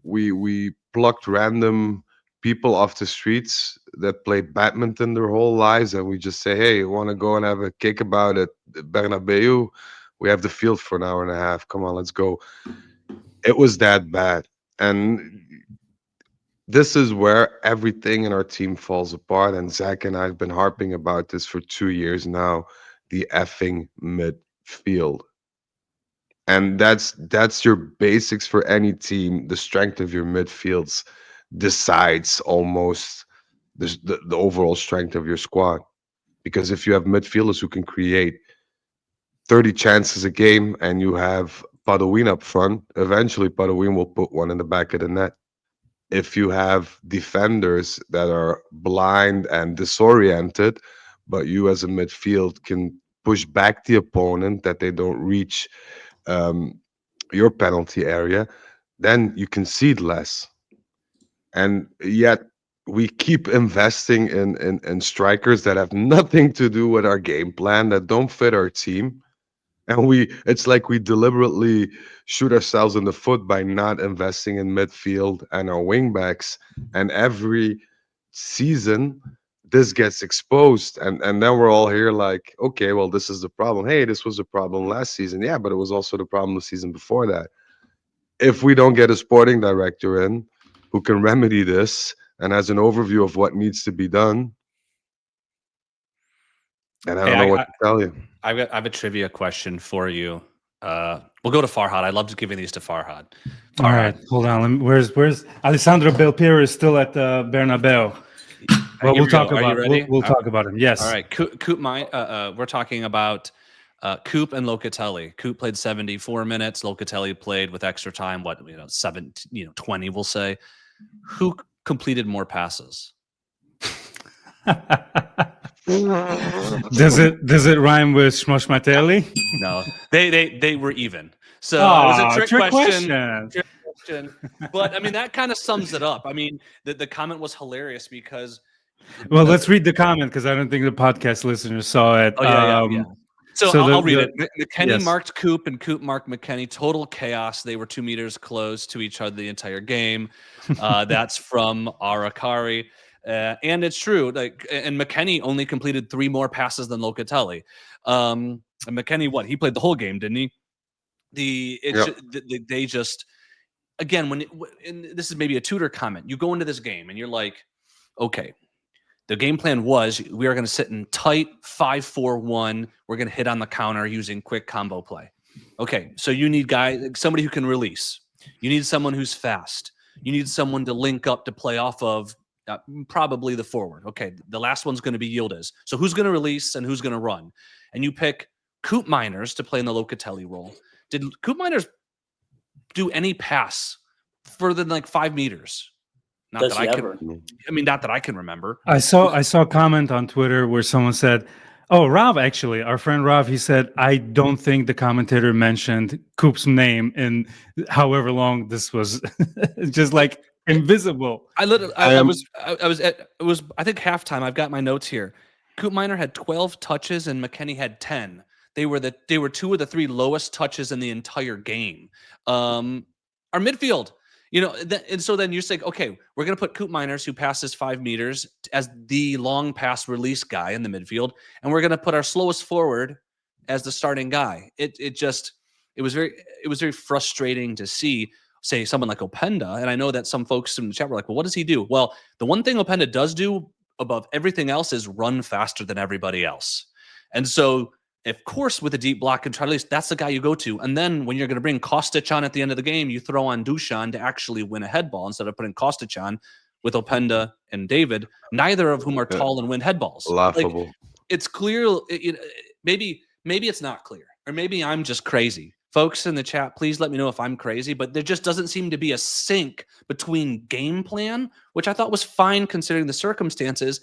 we plucked random people off the streets that played badminton their whole lives, and we just say, hey, you want to go and have a kick about it, Bernabeu? We have the field for an hour and a half. Come on, let's go. It was that bad. And this is where everything in our team falls apart. And Zach and I have been harping about this for 2 years now, the effing midfield. And that's your basics for any team. The strength of your midfields decides almost the overall strength of your squad. Because if you have midfielders who can create 30 chances a game and you have Padawin up front, eventually Padawin will put one in the back of the net. If you have defenders that are blind and disoriented, but you as a midfield can push back the opponent that they don't reach your penalty area, then you concede less. And yet we keep investing in strikers that have nothing to do with our game plan, that don't fit our team. And it's like we deliberately shoot ourselves in the foot by not investing in midfield and our wingbacks. And every season this gets exposed, and then we're all here like, okay, well, this is the problem. Hey, this was the problem last season. Yeah, but it was also the problem the season before that. If we don't get a sporting director in who can remedy this and has an overview of what needs to be done, and I don't know what to tell you. I have a trivia question for you. We'll go to Farhad. I loved giving these to Farhad. All right, hold on. Where's Alessandro Belpiero is still at the Bernabeu. Well, we'll talk about we'll talk about him. Yes. All right. We're talking about Koop and Locatelli. Koop played 74 minutes. Locatelli played with extra time. 20, we'll say. Who completed more passes? Does it rhyme with Schmoshmatelli? No, they were even. So it was a trick question. Trick question. But I mean, that kind of sums it up. I mean, the comment was hilarious because. Well, let's read the comment because I don't think the podcast listeners saw it. Oh, yeah. So I'll read it. McKennie yes. marked Koop and Koop marked McKennie. Total chaos. They were 2 meters close to each other the entire game. That's from Arakari. And it's true. And McKennie only completed 3 more passes than Locatelli. And McKennie, he played the whole game, didn't he? They just again and this is maybe a Tudor comment. You go into this game and you're like, okay. The game plan was we are going to sit in tight 5-4-1. We're going to hit on the counter using quick combo play. Okay, so you need somebody who can release. You need someone who's fast. You need someone to link up to play off of probably the forward. Okay, the last one's going to be Yildiz. So who's going to release and who's going to run? And you pick Koopmeiners to play in the Locatelli role. Did Koopmeiners do any pass further than 5 meters? Not that I can remember. I saw a comment on Twitter where someone said, "Oh, Rob, actually, our friend Rob, he said, I don't think the commentator mentioned Koop's name in however long this was just invisible." I think halftime. I've got my notes here. Koopmeiner had 12 touches and McKennie had 10. They were 2 of the 3 lowest touches in the entire game. Our midfield. And so then you're saying, okay, we're going to put Koopmeiners, who passes 5 meters, as the long pass release guy in the midfield, and we're going to put our slowest forward as the starting guy. It was very frustrating to see say someone like Openda, and I know that some folks in the chat were like, well, what does he do? Well, the one thing Openda does do above everything else is run faster than everybody else. And so, of course, with a deep block and try to release, that's the guy you go to. And then when you're going to bring Kostic on at the end of the game, you throw on Dusan to actually win a head ball instead of putting Kostic on with Openda and David, neither of whom are tall and win head balls. Laughable. Like, it's clear. Maybe it's not clear, or maybe I'm just crazy. Folks in the chat, please let me know if I'm crazy, but there just doesn't seem to be a sync between game plan, which I thought was fine considering the circumstances,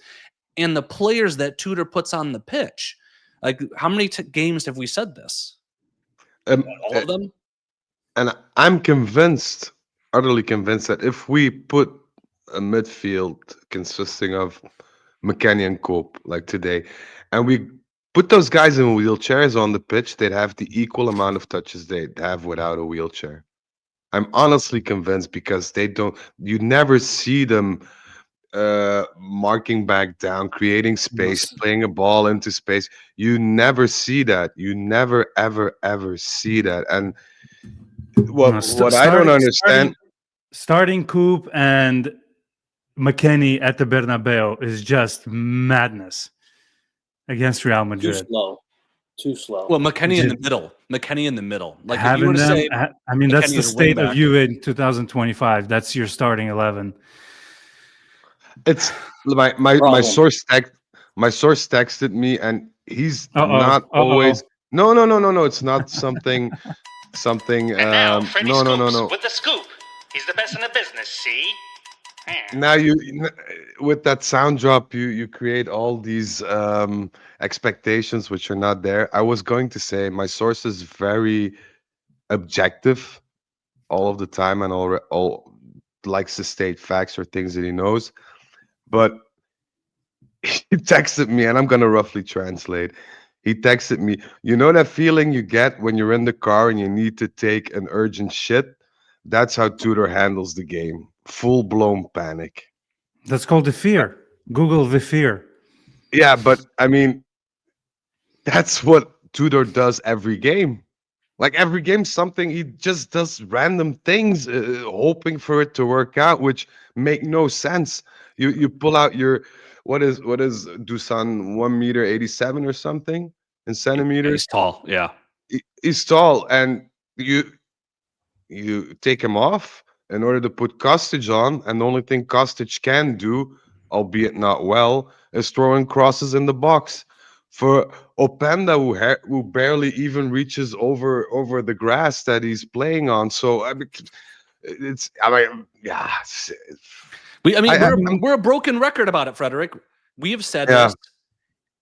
and the players that Tudor puts on the pitch. Like, how many games have we said this? All of them? And I'm convinced, utterly convinced, that if we put a midfield consisting of McKennie and Koop, like today, and we put those guys in wheelchairs on the pitch, they'd have the equal amount of touches they'd have without a wheelchair. I'm honestly convinced, because you never see them marking back down, creating space, playing a ball into space. You never see that. You never, ever, ever see that. And what I don't understand... Starting Koop and McKennie at the Bernabeu is just madness against Real Madrid. Too slow. Well, McKennie in the middle. McKennie in the middle. Like, having if you were to them, say, I mean, that's the McKennie's state of wingback. you in 2025. That's your starting 11. It's my source texted me, and he's not always. No. It's not something. And now Freddie No. with the scoop. He's the best in the business. See. Now with that sound drop, you create all these expectations which are not there. I was going to say my source is very objective all of the time, and all likes to state facts or things that he knows. But he texted me, and I'm gonna roughly translate. He texted me, you know that feeling you get when you're in the car and you need to take an urgent shit? That's how Tudor handles the game. Full-blown panic. That's called the fear. Google the fear. Yeah, but I mean, that's what Tudor does every game. Like, every game, something, he just does random things, hoping for it to work out, which make no sense. You pull out your what is Dusan 1.87 m or something in centimeters? He's tall, yeah. He's tall, and you take him off in order to put Kostic on, and the only thing Kostic can do, albeit not well, is throwing crosses in the box. For Openda, who barely even reaches over the grass that he's playing on. So we're a broken record about it, Frederic. We have said this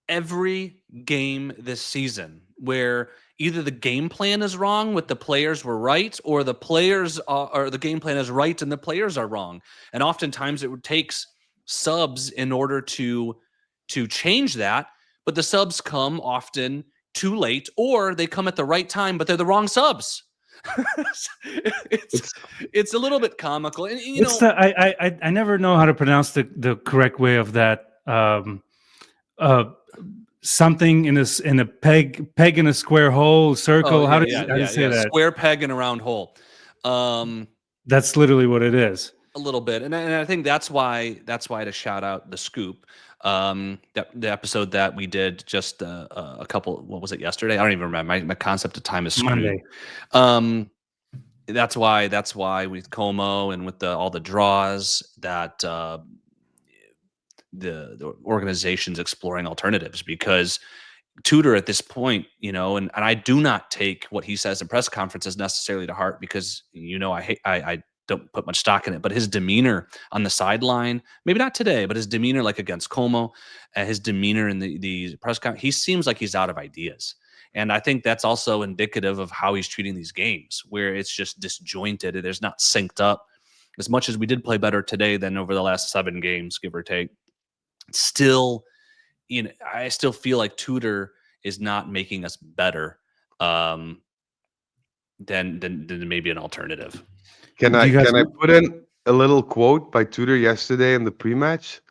every game this season, where either the game plan is wrong with the players were right, or the players or the game plan is right and the players are wrong. And oftentimes it takes subs in order to change that, but the subs come often too late, or they come at the right time, but they're the wrong subs. it's a little bit comical, and I never know how to pronounce the correct way of that. Something in a peg in a square hole, circle. How do you say that? Square peg in a round hole. That's literally what it is. A little bit, and I think that's why to shout out the scoop. The episode that we did just a couple. What was it, yesterday? I don't even remember. My concept of time is screwed. Monday. That's why with Como and with all the draws that the organization's exploring alternatives, because Tudor at this point, and I do not take what he says in press conferences necessarily to heart, because I don't put much stock in it, but his demeanor on the sideline, maybe not today, but his demeanor like against Como, his demeanor in the press conference, he seems like he's out of ideas. And I think that's also indicative of how he's treating these games, where it's just disjointed. There's not synced up. As much as we did play better today than over the last 7 games, give or take, still, I still feel like Tudor is not making us better than maybe an alternative. Can I put in a little quote by Tudor yesterday in the pre-match?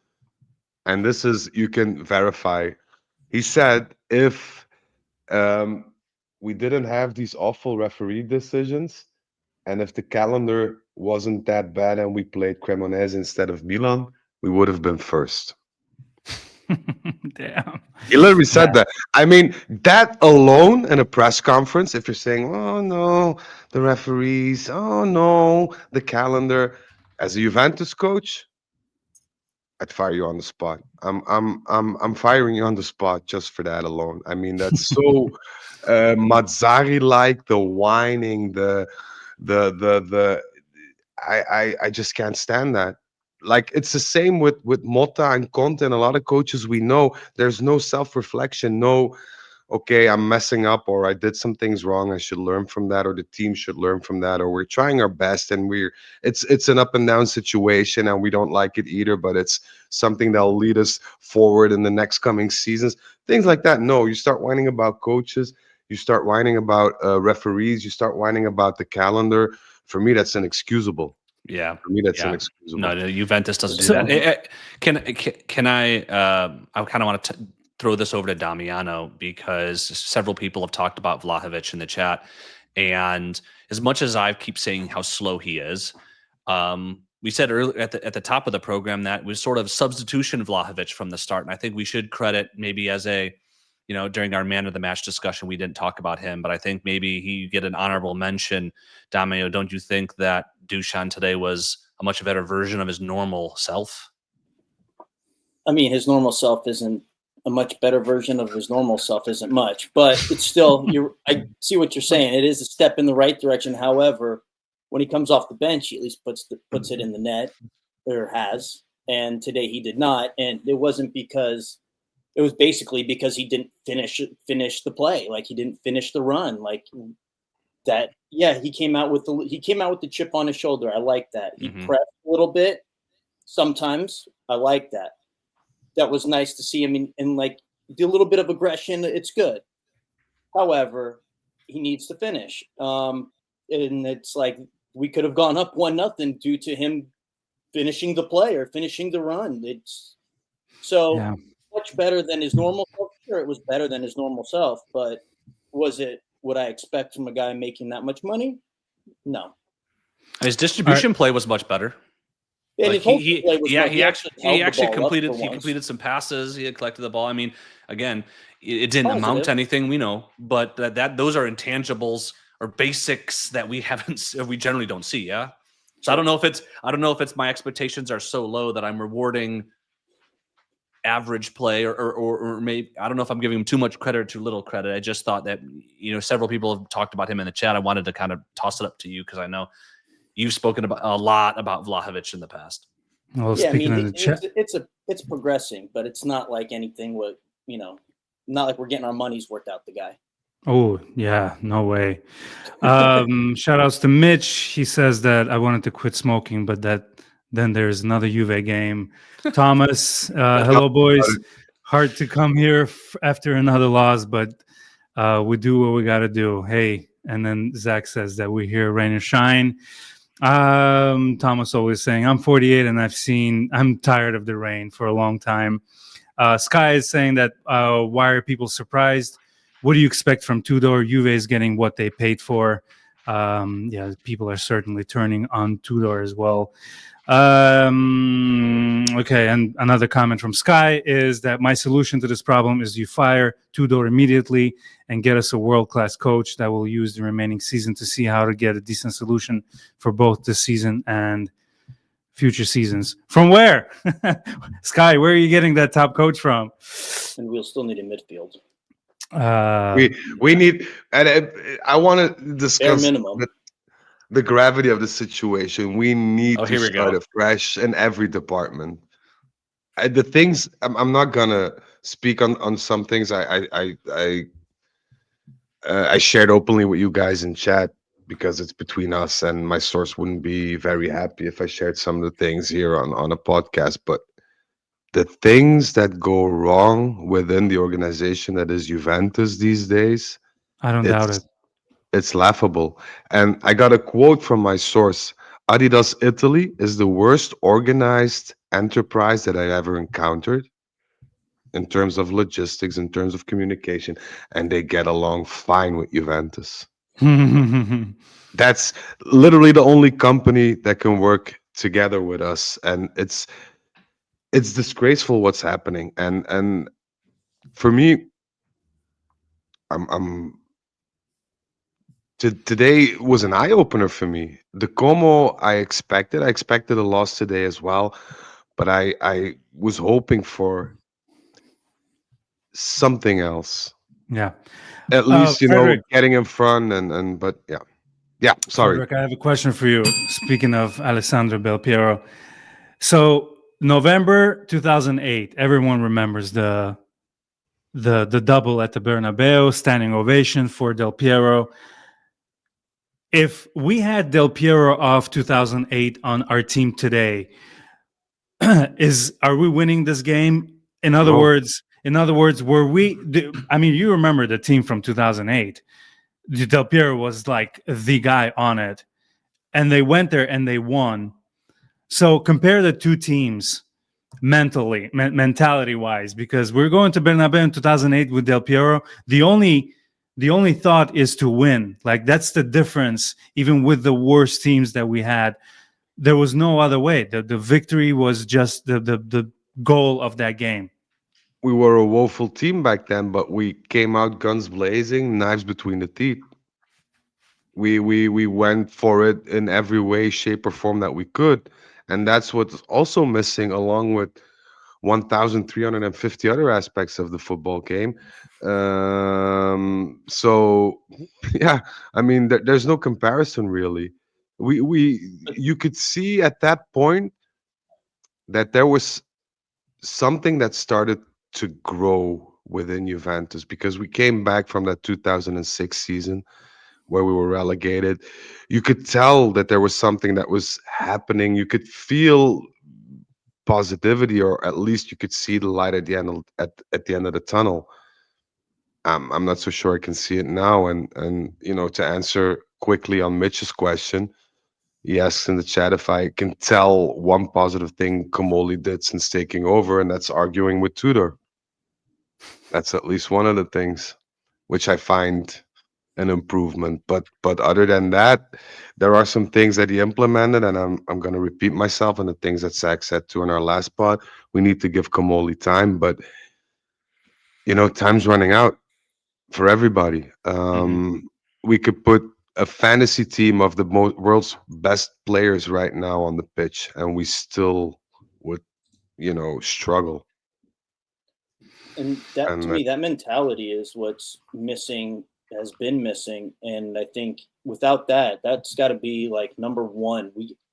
And this is, you can verify. He said, if we didn't have these awful referee decisions, And if the calendar wasn't that bad and we played Cremonese instead of Milan, we would have been first. Damn. He literally said that. I mean, that alone in a press conference, if you're saying, "Oh no, the referees, oh no, the calendar," as a Juventus coach, I'd fire you on the spot. I'm firing you on the spot just for that alone. I mean, that's so Mazzari-like, the whining, the I just can't stand that. Like it's the same with Motta and Conte and a lot of coaches we know. There's no self-reflection, no, okay, I'm messing up or I did some things wrong. I should learn from that, or the team should learn from that, or we're trying our best and it's an up and down situation and we don't like it either, but it's something that'll lead us forward in the next coming seasons. Things like that. No, you start whining about coaches, you start whining about referees, you start whining about the calendar. For me, that's inexcusable. Yeah. For me, that's Yeah. inexcusable. No, Juventus doesn't do So- that. Can I kind of want to throw this over to Damiano, because several people have talked about Vlahović in the chat. And as much as I keep saying how slow he is, we said earlier at the top of the program that was sort of substitution Vlahović from the start. And I think we should credit maybe as a, during our man of the match discussion, we didn't talk about him, but I think maybe he get an honorable mention. Damiano, don't you think that Dusan today was a much better version of his normal self? I mean, his normal self isn't a much better version of his normal self, isn't much, but it's still, I see what you're saying. It is a step in the right direction. However, when he comes off the bench, he at least puts it in the net, or has. And today he did not. And it wasn't because, it was basically because he didn't finish the play. Like he didn't finish the run. Like that. Yeah, he came out with the chip on his shoulder. I like that. He pressed a little bit. Sometimes I like that. That was nice to see him and like do a little bit of aggression. It's good. However, he needs to finish. And it's like we could have gone up 1-0 due to him finishing the play or finishing the run. It's so much better than his normal self. Sure, it was better than his normal self, but was it what I expect from a guy making that much money? No. His distribution play was much better. And Like he actually completed some passes. He had collected the ball. I mean, again, it didn't amount to anything, we know, but that those are intangibles or basics that we generally don't see. Yeah. So I don't know if it's my expectations are so low that I'm rewarding average play or maybe I don't know if I'm giving him too much credit or too little credit. I just thought that, several people have talked about him in the chat. I wanted to kind of toss it up to you because I know you've spoken about a lot about Vlahović in the past. Well, speaking of the chat, it's progressing, but it's not like anything with, not like we're getting our money's worth out the guy. Oh, yeah, no way. Shout outs to Mitch. He says that I wanted to quit smoking, but then there's another Juve game. Thomas, hello, boys. Hard to come here after another loss, but we do what we got to do. Hey, and then Zach says that we're here, rain or shine. Thomas always saying, I'm 48 and I'm tired of the rain for a long time. Sky is saying that why are people surprised? What do you expect from Tudor? Juve is getting what they paid for. People are certainly turning on Tudor as well. Okay, and another comment from Sky is that my solution to this problem is you fire Tudor immediately and get us a world-class coach that will use the remaining season to see how to get a decent solution for both this season and future seasons. From where? Sky, where are you getting that top coach from? And we'll still need a midfield. We need, and I want to discuss the gravity of the situation. We need to start afresh in every department. The things I'm not gonna speak on some things I shared openly with you guys in chat because it's between us, and my source wouldn't be very happy if I shared some of the things here on a podcast. But the things that go wrong within the organization that is Juventus these days, I don't doubt it. It's laughable. And I got a quote from my source. Adidas Italy is the worst organized enterprise that I ever encountered in terms of logistics, in terms of communication, and they get along fine with Juventus. That's literally the only company that can work together with us, and it's disgraceful what's happening. And for me, I'm today was an eye opener for me. The Como I expected a loss today as well, but I was hoping for something else. Yeah. At least, Frederic, getting in front and but yeah. Sorry. Frederic, I have a question for you. Speaking of Alessandro Del Piero, so November 2008, everyone remembers the double at the Bernabeu, standing ovation for Del Piero. If we had Del Piero of 2008 on our team today, are we winning this game? In other No. words, were we? I mean, you remember the team from 2008. Del Piero was like the guy on it, and they went there and they won. So compare the two teams mentality wise, because we're going to Bernabeu in 2008 with Del Piero. The only thought is to win. Like, that's the difference. Even with the worst teams that we had, there was no other way. The victory was just the goal of that game. We were a woeful team back then, but we came out guns blazing, knives between the teeth. We went for it in every way, shape, or form that we could, and that's what's also missing, along with 1,350 other aspects of the football game. So, yeah, I mean, there's no comparison really. You could see at that point that there was something that started to grow within Juventus, because we came back from that 2006 season where we were relegated. You could tell that there was something that was happening. You could feel positivity, or at least you could see the light at the end at the end of the tunnel. I'm not so sure I can see it now. And to answer quickly on Mitch's question, he asks in the chat if I can tell one positive thing Kamoli did since taking over, and that's arguing with Tudor. That's at least one of the things which I find an improvement. But other than that, there are some things that he implemented, and I'm going to repeat myself and the things that Zach said too in our last pod. We need to give Kamoli time, but time's running out for everybody. We could put a fantasy team of the world's best players right now on the pitch, and we still would, struggle. And that, to me, that mentality is what's missing, has been missing. And I think without that, that's got to be like number one.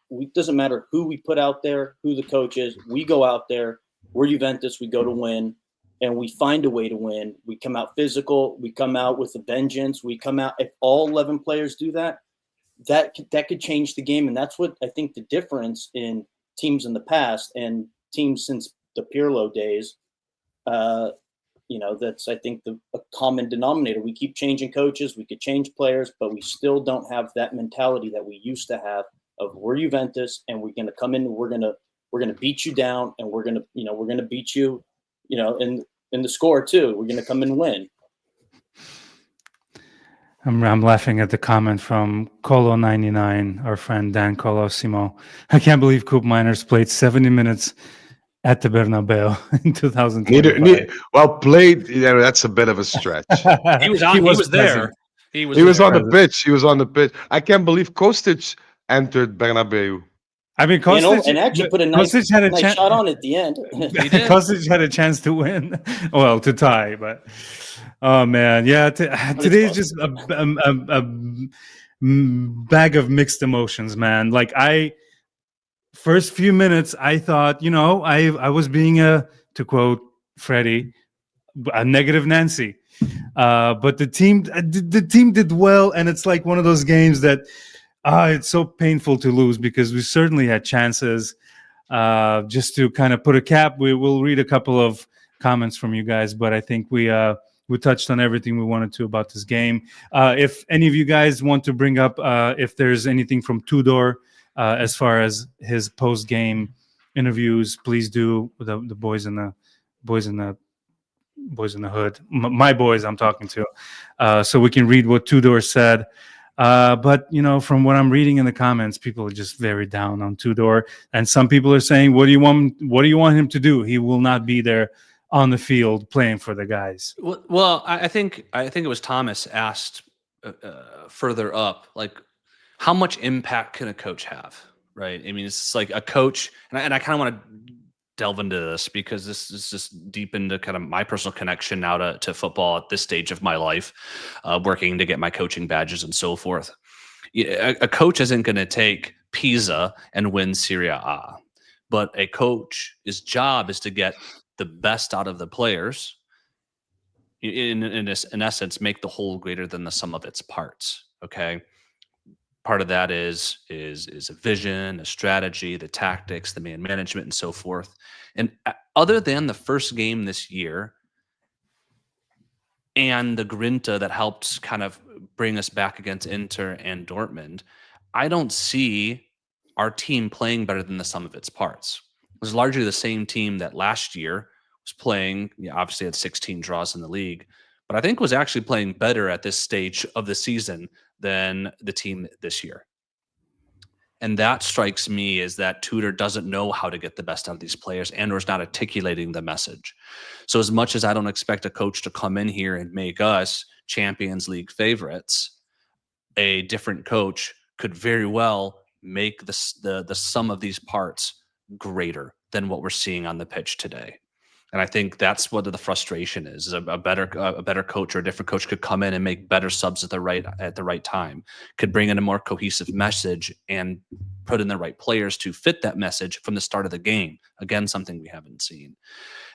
We doesn't matter who we put out there, who the coach is. We go out there. We're Juventus. We go to win, and we find a way to win. We come out physical. We come out with a vengeance. We come out. If all 11 players do that, that could change the game. And that's what I think the difference in teams in the past and teams since the Pirlo days. That's, I think, a common denominator. We keep changing coaches, we could change players, but we still don't have that mentality that we used to have of we're Juventus and we're going to come in, and we're going to beat you down, and we're going to beat you, in the score too. We're going to come and win. I'm laughing at the comment from Colo99, our friend Dan Colosimo. I can't believe Koopmeiners played 70 minutes at the Bernabeu in 2020. Well played. That's a bit of a stretch. He was there. He was on the pitch. He was on the pitch. I can't believe Kostic entered Bernabeu. I mean, Kostic, and actually put a nice shot on at the end. Kostic had a chance to win, well, to tie, but oh man, yeah. Today's just a bag of mixed emotions, man. Like first few minutes, I thought, I was being to quote Freddie, a negative Nancy. But the team did well, and it's like one of those games that it's so painful to lose, because we certainly had chances. Just to kind of put a cap, we will read a couple of comments from you guys, but I think we touched on everything we wanted to about this game. If any of you guys want to bring up if there's anything from Tudor as far as his post-game interviews, please do. The boys in the hood, my boys I'm talking to, so we can read what Tudor said. But from what I'm reading in the comments, people are just very down on Tudor, and some people are saying, "What do you want him to do? He will not be there on the field playing for the guys." Well, I think it was Thomas asked further up, like, how much impact can a coach have, right? I mean, it's like a coach, and I kind of want to delve into this because this is just deep into kind of my personal connection now to football at this stage of my life, working to get my coaching badges and so forth. A coach isn't going to take Pisa and win Serie A, but a coach's job is to get the best out of the players. In essence, make the whole greater than the sum of its parts. Okay. Part of that is a vision, a strategy, the tactics, the man management, and so forth. And other than the first game this year and the grinta that helped kind of bring us back against Inter and Dortmund, I don't see our team playing better than the sum of its parts. It was largely the same team that last year was playing, obviously had 16 draws in the league, but I think was actually playing better at this stage of the season than the team this year. And that strikes me as that Tudor doesn't know how to get the best out of these players and or is not articulating the message. So as much as I don't expect a coach to come in here and make us Champions League favorites, a different coach could very well make the sum of these parts greater than what we're seeing on the pitch today. And I think that's what the frustration is. A better coach or a different coach could come in and make better subs at the right time, could bring in a more cohesive message and put in the right players to fit that message from the start of the game. Again, something we haven't seen.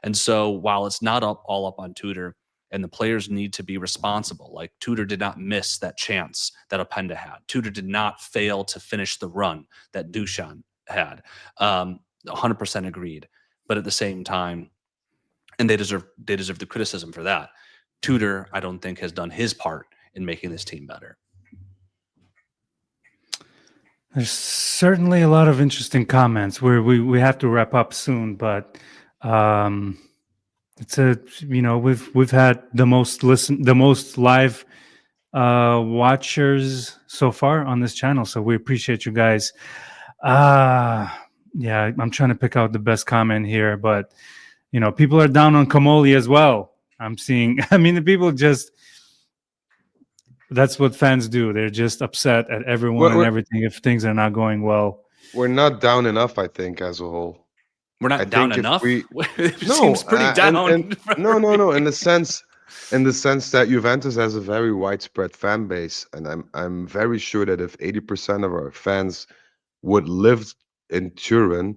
And so while it's not all up on Tudor and the players need to be responsible, like Tudor did not miss that chance that Openda had. Tudor did not fail to finish the run that Dusan had. 100% agreed. But at the same time, and they deserve the criticism for that. Tudor, I don't think, has done his part in making this team better. There's certainly a lot of interesting comments where we have to wrap up soon, but it's we've had the most live watchers so far on this channel, so we appreciate you guys. Yeah, I'm trying to pick out the best comment here, but people are down on Comoli as well. I'm seeing, the people just, that's what fans do. They're just upset at everyone and everything if things are not going well. We're not down enough, I think, as a whole. We're not down enough? It No, seems pretty down. No. In the sense that Juventus has a very widespread fan base. And I'm very sure that if 80% of our fans would live in Turin,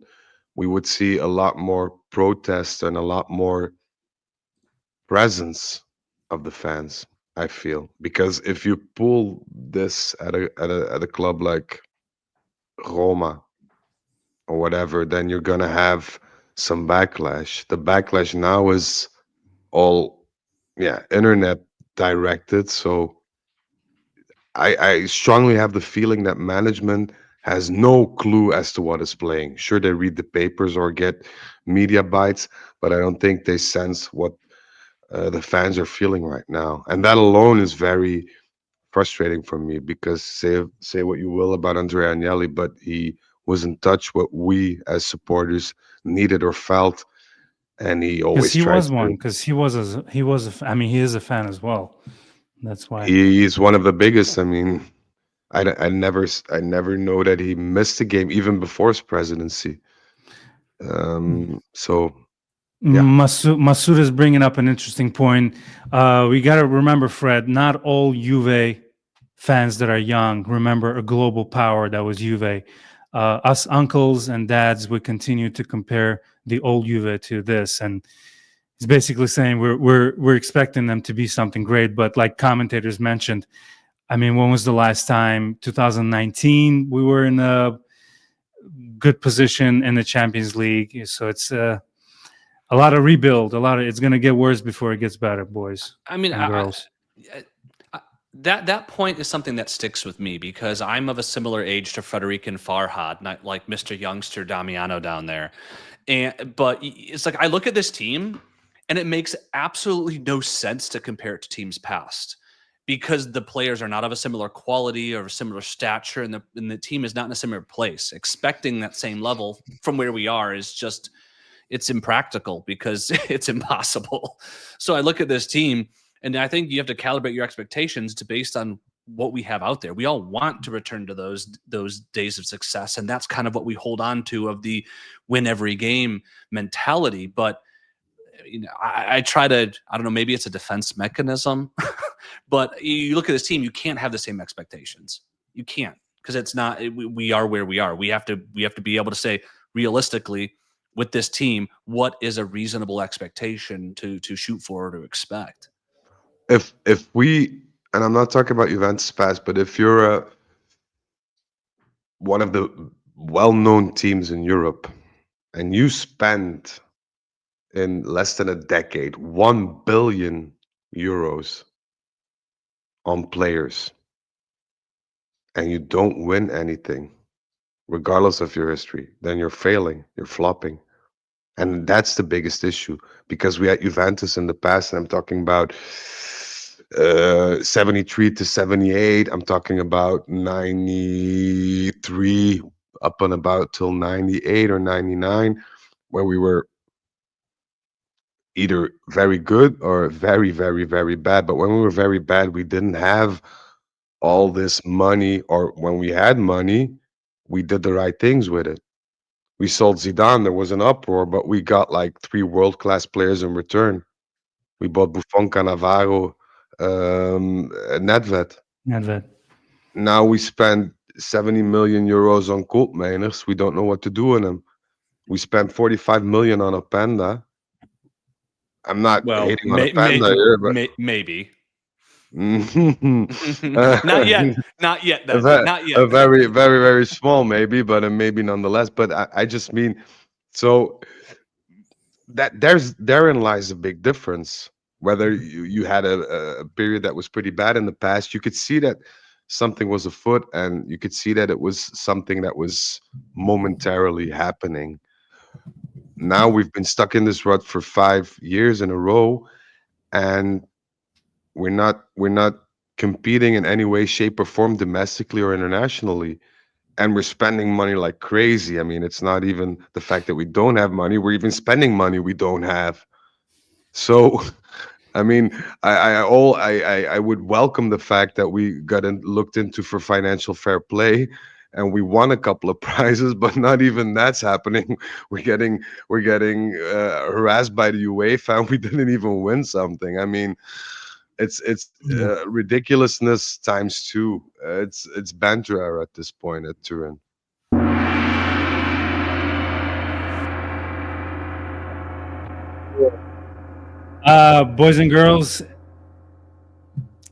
we would see a lot more protest and a lot more presence of the fans, I feel. Because if you pull this at a club like Roma or whatever, then you're gonna have some backlash. The backlash now is all internet directed. So I strongly have the feeling that management has no clue as to what is playing. Sure, they read the papers or get media bites, but I don't think they sense what the fans are feeling right now. And that alone is very frustrating for me because say what you will about Andrea Agnelli, but he was in touch what we as supporters needed or felt, and he always he is a fan as well. That's why he's one of the biggest. I never know that he missed a game even before his presidency. So yeah. Masoud is bringing up an interesting point. We got to remember, Fred, not all Juve fans that are young remember a global power that was Juve. Us uncles and dads would continue to compare the old Juve to this, and he's basically saying we're expecting them to be something great. But like commentators mentioned, when was the last time? 2019, we were in a good position in the Champions League. So it's a lot of rebuild. It's going to get worse before it gets better, boys and girls. That point is something that sticks with me because I'm of a similar age to Frederic and Farhad, not like Mr. Youngster Damiano down there. But it's like I look at this team and it makes absolutely no sense to compare it to teams past. because the players are not of a similar quality or a similar stature, and the team is not in a similar place. Expecting that same level from where we are is just, it's impractical because it's impossible. So I look at this team, and I think you have to calibrate your expectations based on what we have out there. We all want to return to those days of success, and that's kind of what we hold on to, of the win every game mentality. But I try to, I don't know, maybe it's a defense mechanism, but you look at this team, you can't have the same expectations. You can't, because it's not, we are where we are. We have to be able to say realistically with this team, what is a reasonable expectation to shoot for or to expect? If we, and I'm not talking about Juventus past, but if you're one of the well-known teams in Europe and you spend in less than a decade 1 billion euros on players and you don't win anything, regardless of your history, then you're failing, you're flopping. And that's the biggest issue, because we had Juventus in the past, and I'm talking about 73 to 78. I'm talking about 93 up and about till 98 or 99, where we were either very good or very, very, very bad. But when we were very bad, we didn't have all this money, or when we had money, we did the right things with it. We sold Zidane, there was an uproar, but we got like 3 world-class players in return. We bought Buffon, Cannavaro, Nedved. Now we spend 70 million euros on Koopmeiners. We don't know what to do with them. We spent 45 million on a Panda. I'm not hating on a Panda here, but maybe. not Not yet. Not yet. Then. Not yet. A very, very, very small maybe, but a maybe nonetheless. But I just mean, so that therein lies a big difference. Whether you had a period that was pretty bad in the past, you could see that something was afoot, and you could see that it was something that was momentarily happening. Now we've been stuck in this rut for 5 years in a row, and we're not competing in any way, shape, or form, domestically or internationally. And we're spending money like crazy. I mean, it's not even the fact that we don't have money, we're even spending money we don't have. So I mean, I would welcome the fact that we got looked into for financial fair play, and we won a couple of prizes, but not even that's happening. We're getting harassed by the UEFA, and we didn't even win something. I mean, it's ridiculousness times 2. It's banter at this point at Turin. Boys and girls,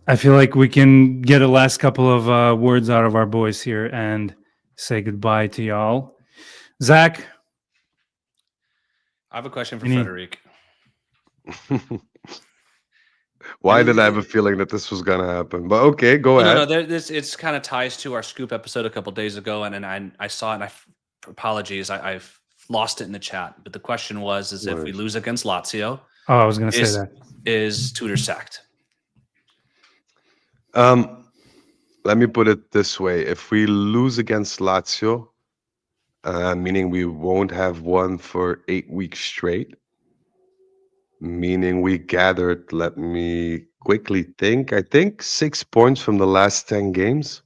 I feel like we can get a last couple of words out of our boys here and say goodbye to y'all. Zach? I have a question for Frederic. Why did I have a feeling that this was gonna happen? But okay, go ahead. No. It's kind of ties to our scoop episode a couple days ago, and I saw it. And apologies, I've lost it in the chat. But the question was: if we lose against Lazio, I was gonna say that. Is Tudor sacked? Let me put it this way: if we lose against Lazio, meaning we won't have won for 8 weeks straight, meaning we gathered, let me quickly think, I think 6 points from the last 10 games.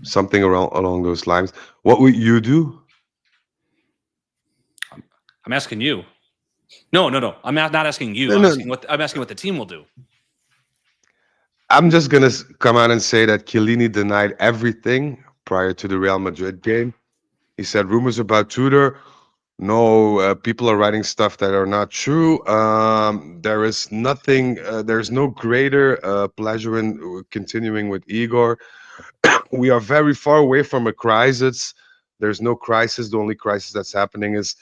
Something along those lines. What would you do? I'm asking you. No. I'm not asking you. I'm asking what the team will do. I'm just gonna come out and say that Chiellini denied everything prior to the Real Madrid game. He said rumors about Tudor. No, people are writing stuff that are not true. There is nothing. There's no greater pleasure in continuing with Igor. We are very far away from a crisis. There's no crisis. The only crisis that's happening is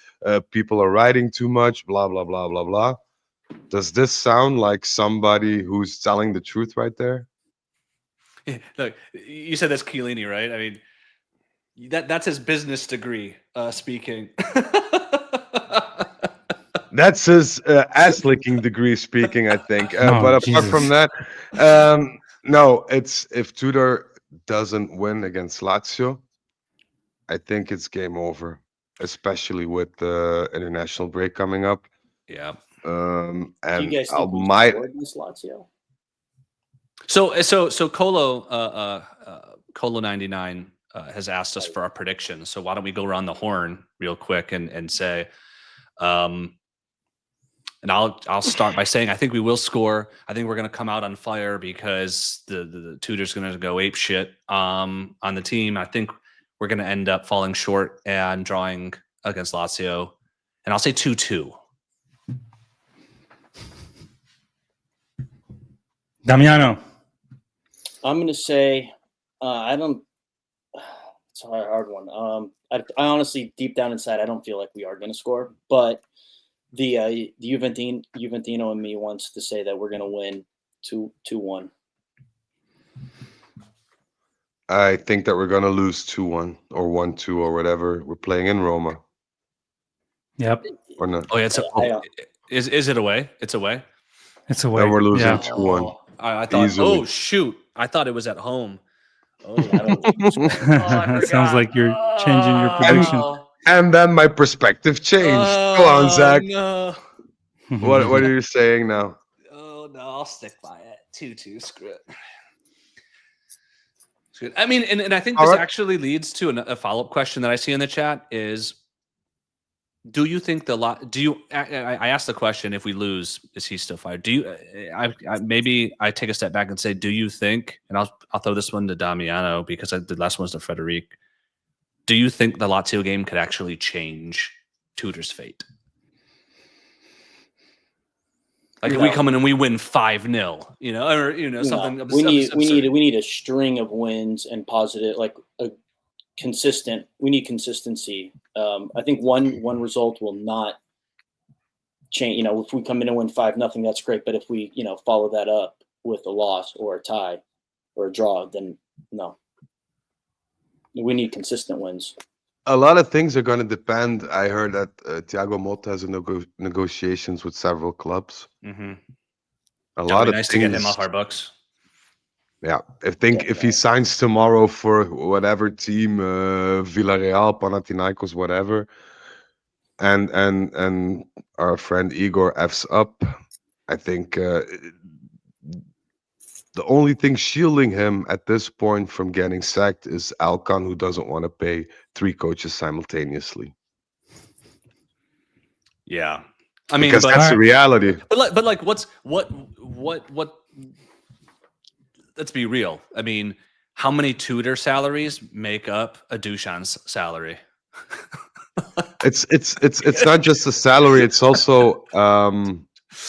people are writing too much. Blah blah blah blah blah. Does this sound like somebody who's telling the truth right there? Look, you said that's Chiellini, right? I mean, that's his business degree speaking. That's his ass-licking degree speaking, I think. But apart Jesus. from that, no, it's if Tudor doesn't win against Lazio, I think it's game over, especially with the international break coming up. Yeah. Do you And guys I think we might. scored against Lazio? So Colo 99 has asked us for our predictions. So why don't we go around the horn real quick and say, and I'll start by saying I think we will score. I think we're going to come out on fire because the Tudor's going to go ape shit on the team. I think we're going to end up falling short and drawing against Lazio, and I'll say 2-2. Damiano. I'm going to say I don't. It's a hard one. I honestly, deep down inside, I don't feel like we are going to score, but the Juventino and me wants to say that we're going to win 2-1. I think that we're going to lose 2-1 or 1-2 or whatever. We're playing in Roma. Yep. Or not. Oh, yeah, is it away? It's away. It's away. Then we're losing Yeah. 2-1. I thought. Easily. Oh shoot! I thought it was at home. Oh, Sounds like you're changing your prediction. And then my perspective changed. Go on, Zach. No. What are you saying now? Oh no, I'll stick by it. 2-2. Screw it. I mean, and I think this actually leads to a follow-up question that I see in the chat is, do you think I asked the question, if we lose, is he still fired? Do you, maybe I take a step back and say, do you think, and I'll throw this one to Damiano because the last one's to Frederic. Do you think the Lazio game could actually change Tudor's fate? Like if we come in and we win 5-0, or something. We need a string of wins and positive, like a consistent. We need consistency. I think one result will not change. If we come in and win 5-0, that's great. But if we follow that up with a loss or a tie or a draw, then no. We need consistent wins. A lot of things are going to depend. I heard that Thiago Motta has negotiations with several clubs. Mm-hmm. A lot of nice things, to get him off our books. Yeah, if he signs tomorrow for whatever team, Villarreal, Panathinaikos, whatever, and our friend Igor F's up, I think the only thing shielding him at this point from getting sacked is Alcon, who doesn't want to pay 3 coaches simultaneously. Yeah, because that's the reality. But like, what? Let's be real. I mean, how many Tudor salaries make up a Duchan's salary? It's not just the salary; it's also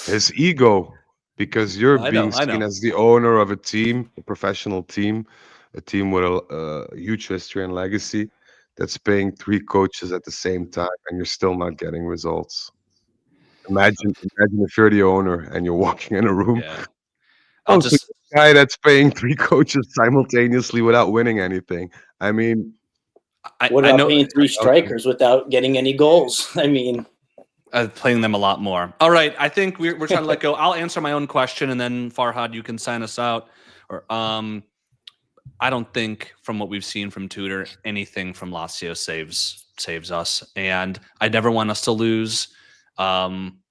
his ego. Because you're being seen as the owner of a team, a professional team, a team with a huge history and legacy that's paying 3 coaches at the same time, and you're still not getting results. Imagine if you're the owner and you're walking in a room. Yeah. So the guy that's paying 3 coaches simultaneously without winning anything. I mean, what about paying 3 strikers without getting any goals? I mean. Playing them a lot more. All right, I think we're trying to let go. I'll answer my own question, and then Farhad, you can sign us out. Or I don't think from what we've seen from Tudor, anything from Lazio saves us, and I never want us to lose. So I'm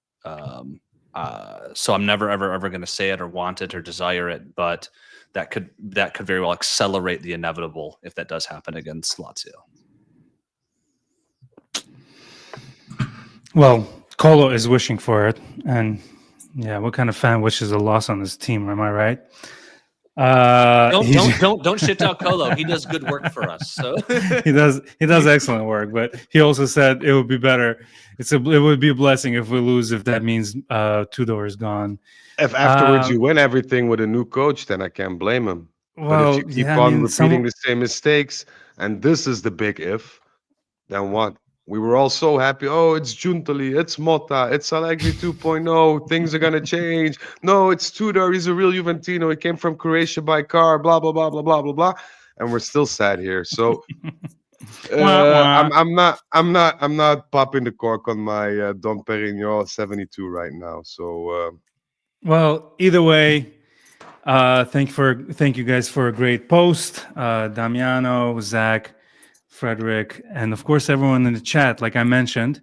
never ever going to say it or want it or desire it, but that could very well accelerate the inevitable if that does happen against Lazio. Well, Kaulu is wishing for it, and yeah, what kind of fan wishes a loss on this team? Am I right? Don't shit out Kaulu. He does good work for us. So he does excellent work, but he also said it would be better. It would be a blessing if we lose, if that means Tudor is gone. If afterwards you win everything with a new coach, then I can't blame him. Well, but if you keep on repeating the same mistakes, and this is the big if, then what? We were all so happy. Oh, it's Giuntoli, it's Motta, it's Allegri 2.0. Things are going to change. No, it's Tudor. He's a real Juventino. He came from Croatia by car, blah, blah, blah, blah, blah, blah, blah. And we're still sad here. So I'm not popping the cork on my Dom Perignon 72 right now. So well, either way, thank you guys for a great post, Damiano, Zach, Frederic, and of course everyone in the chat. Like I mentioned,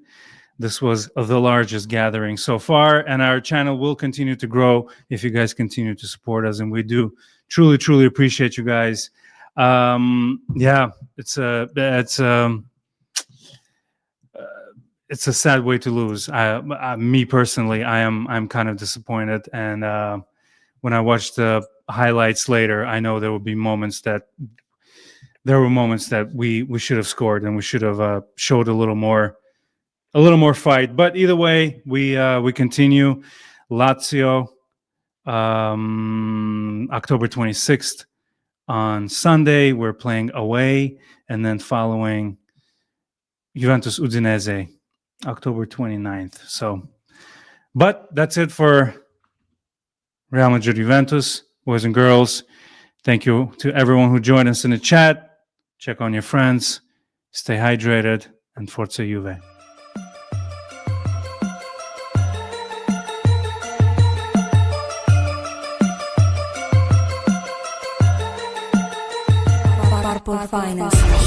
this was the largest gathering so far, and our channel will continue to grow if you guys continue to support us, and we do truly appreciate you guys. Yeah, it's a sad way to lose. Me personally, I'm kind of disappointed, and when I watched the highlights later, I know there were moments that we should have scored, and we should have showed a little more fight. But either way, we continue. Lazio, October 26th on Sunday. We're playing away, and then following Juventus Udinese, October 29th. So, but that's it for Real Madrid Juventus, boys and girls. Thank you to everyone who joined us in the chat. Check on your friends, stay hydrated, and Forza Juve.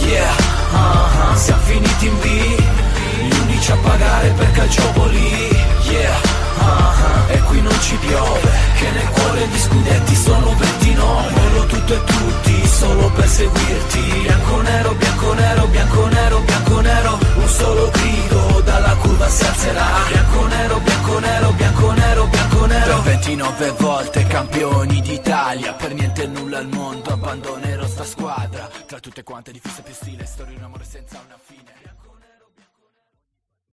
Yeah, siamo finiti in B, gli unici a pagare per calciopoli. Yeah, e qui non ci piove, che nel cuore gli scudetti sono 29. Mollo tutto e tutti, solo per seguirti. Bianco nero, bianco nero, bianco nero, bianco nero. Un solo grido, dalla curva si alzerà. Bianco nero, bianco nero, bianco nero, bianco nero. Per 29 volte campioni d'Italia, per niente e nulla al mondo abbandonerò sta squadra. Tra tutte quante di fissa più stile, storia un amore senza una fine.